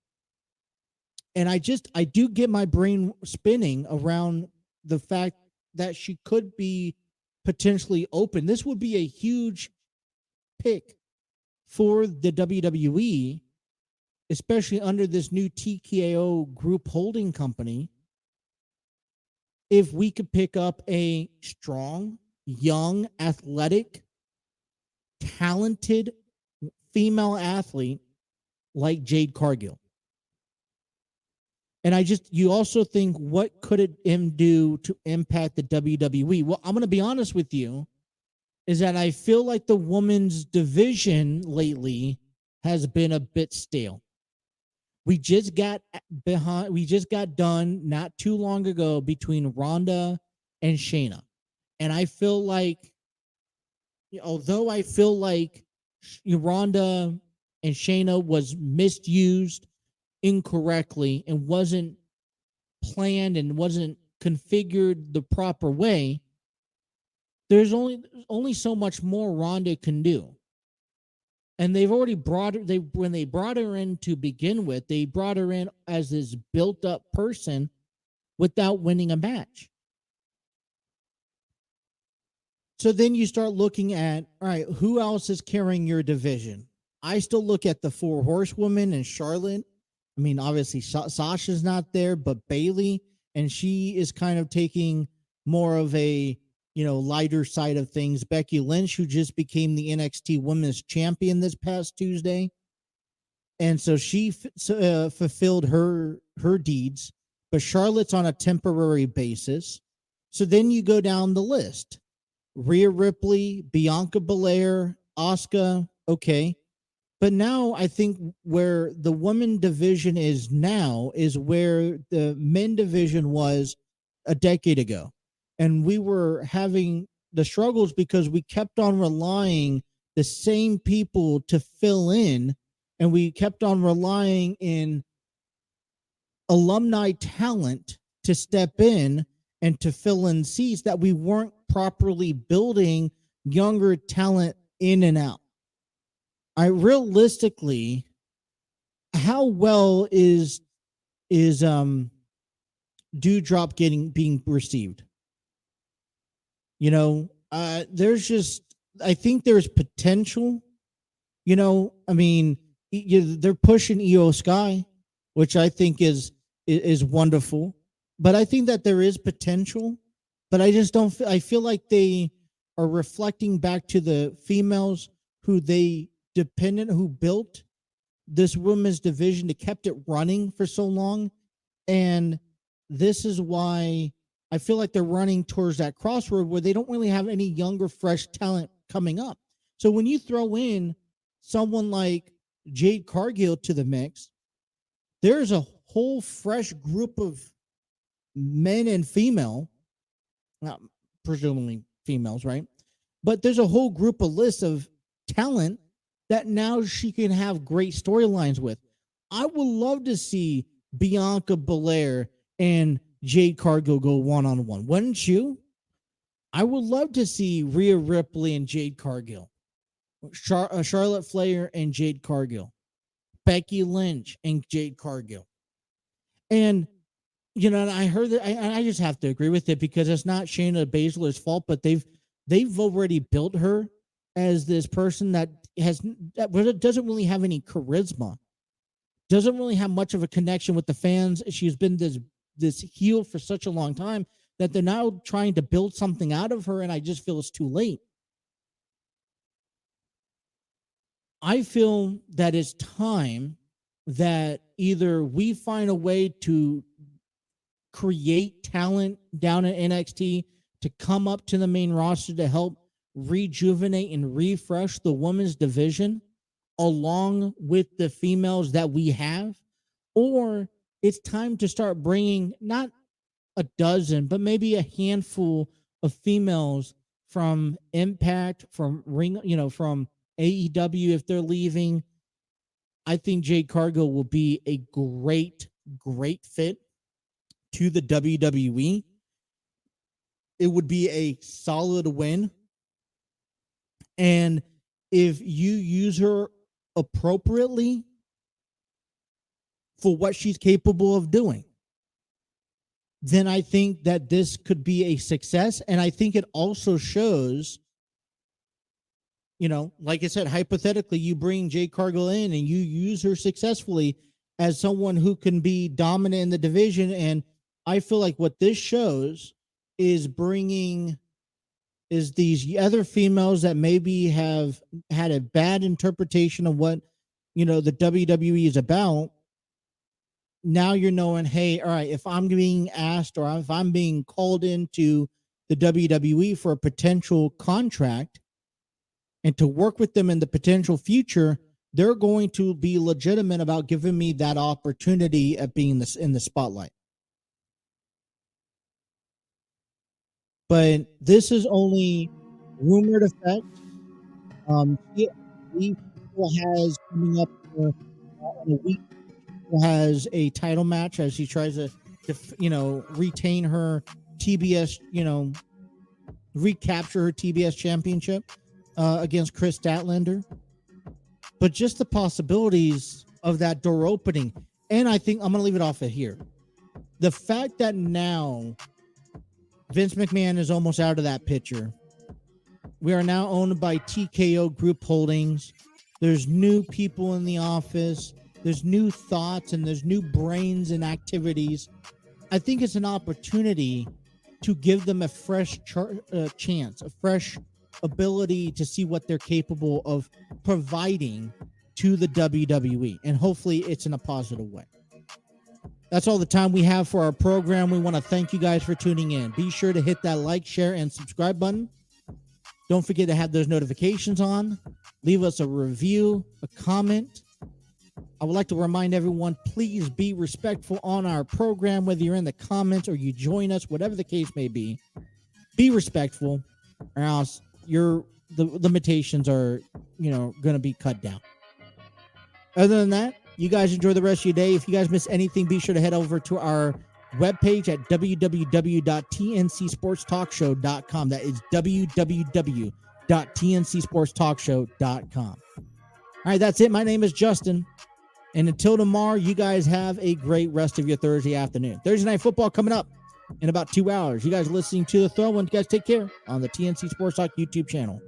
And I do get my brain spinning around the fact that she could be potentially open. This would be a huge pick for the WWE, especially under this new TKO group holding company. If we could pick up a strong, young, athletic, talented female athlete like Jade Cargill. And you also think, what could it do to impact the WWE? Well, I'm going to be honest with you, is that I feel like the women's division lately has been a bit stale. We just got done not too long ago between Ronda and Shayna. And I feel like, although I feel like Ronda and Shayna was misused incorrectly and wasn't planned and wasn't configured the proper way, there's only so much more Ronda can do. And they've already brought her, when they brought her in to begin with, they brought her in as this built up person without winning a match. So then you start looking at, all right, who else is carrying your division? I still look at the 4 horsewomen and Charlotte. I mean, obviously Sasha's not there, but Bayley, and she is kind of taking more of a, lighter side of things. Becky Lynch, who just became the NXT Women's Champion this past Tuesday. And so she fulfilled her deeds, but Charlotte's on a temporary basis. So then you go down the list. Rhea Ripley, Bianca Belair, Asuka, okay. But now I think where the women division is now is where the men division was a decade ago. And we were having the struggles because we kept on relying the same people to fill in, and we kept on relying in alumni talent to step in and to fill in seats that we weren't properly building younger talent in and out. Realistically, how well is Dewdrop being received? I think there's potential. I mean, they're pushing Io Sky, which I think is wonderful. But I think that there is potential. But I just don't. I feel like they are reflecting back to the females who built this women's division, that kept it running for so long, and this is why I feel like they're running towards that crossroad where they don't really have any younger, fresh talent coming up. So when you throw in someone like Jade Cargill to the mix, there's a whole fresh group of men and female, not presumably females, right? But there's a whole group of list of talent that now she can have great storylines with. I would love to see Bianca Belair and Jade Cargill go one-on-one. Wouldn't you? I would love to see Rhea Ripley and Jade Cargill, Charlotte Flair and Jade Cargill, Becky Lynch and Jade Cargill. And, and I heard that, I just have to agree with it because it's not Shayna Baszler's fault, but they've already built her as this person that doesn't really have any charisma, doesn't really have much of a connection with the fans. She's been this heel for such a long time that they're now trying to build something out of her, and I just feel it's too late. I feel that it's time that either we find a way to create talent down at NXT to come up to the main roster to help rejuvenate and refresh the women's division along with the females that we have, or it's time to start bringing not a dozen, but maybe a handful of females from Impact, from from AEW if they're leaving. I think Jade Cargill will be a great fit to the WWE. It would be a solid win And if you use her appropriately for what she's capable of doing, then I think that this could be a success. And I think it also shows, like I said, hypothetically, you bring Jade Cargill in and you use her successfully as someone who can be dominant in the division. And I feel like what this shows is these other females that maybe have had a bad interpretation of what, the WWE is about. Now you're knowing, hey, all right, if I'm being asked or if I'm being called into the WWE for a potential contract and to work with them in the potential future, they're going to be legitimate about giving me that opportunity at being in the spotlight. But this is only rumored effect. She has coming up in a week, has a title match as she tries to retain her TBS, recapture her TBS championship against Chris Statlander. But just the possibilities of that door opening. And I think I'm going to leave it off of here. The fact that now Vince McMahon is almost out of that picture. We are now owned by TKO Group Holdings. There's new people in the office. There's new thoughts and there's new brains and activities. I think it's an opportunity to give them a fresh chance, a fresh ability to see what they're capable of providing to the WWE. And hopefully it's in a positive way. That's all the time we have for our program. We want to thank you guys for tuning in. Be sure to hit that like, share, and subscribe button. Don't forget to have those notifications on. Leave us a review, a comment. I would like to remind everyone, please be respectful on our program, whether you're in the comments or you join us, whatever the case may be. Be respectful, or else the limitations are, going to be cut down. Other than that, you guys enjoy the rest of your day. If you guys miss anything, be sure to head over to our webpage at www.tncsportstalkshow.com. That is www.tncsportstalkshow.com. All right, that's it. My name is Justin. And until tomorrow, you guys have a great rest of your Thursday afternoon. Thursday Night Football coming up in about 2 hours. You guys listening to The Throw. You guys take care on the TNC Sports Talk YouTube channel.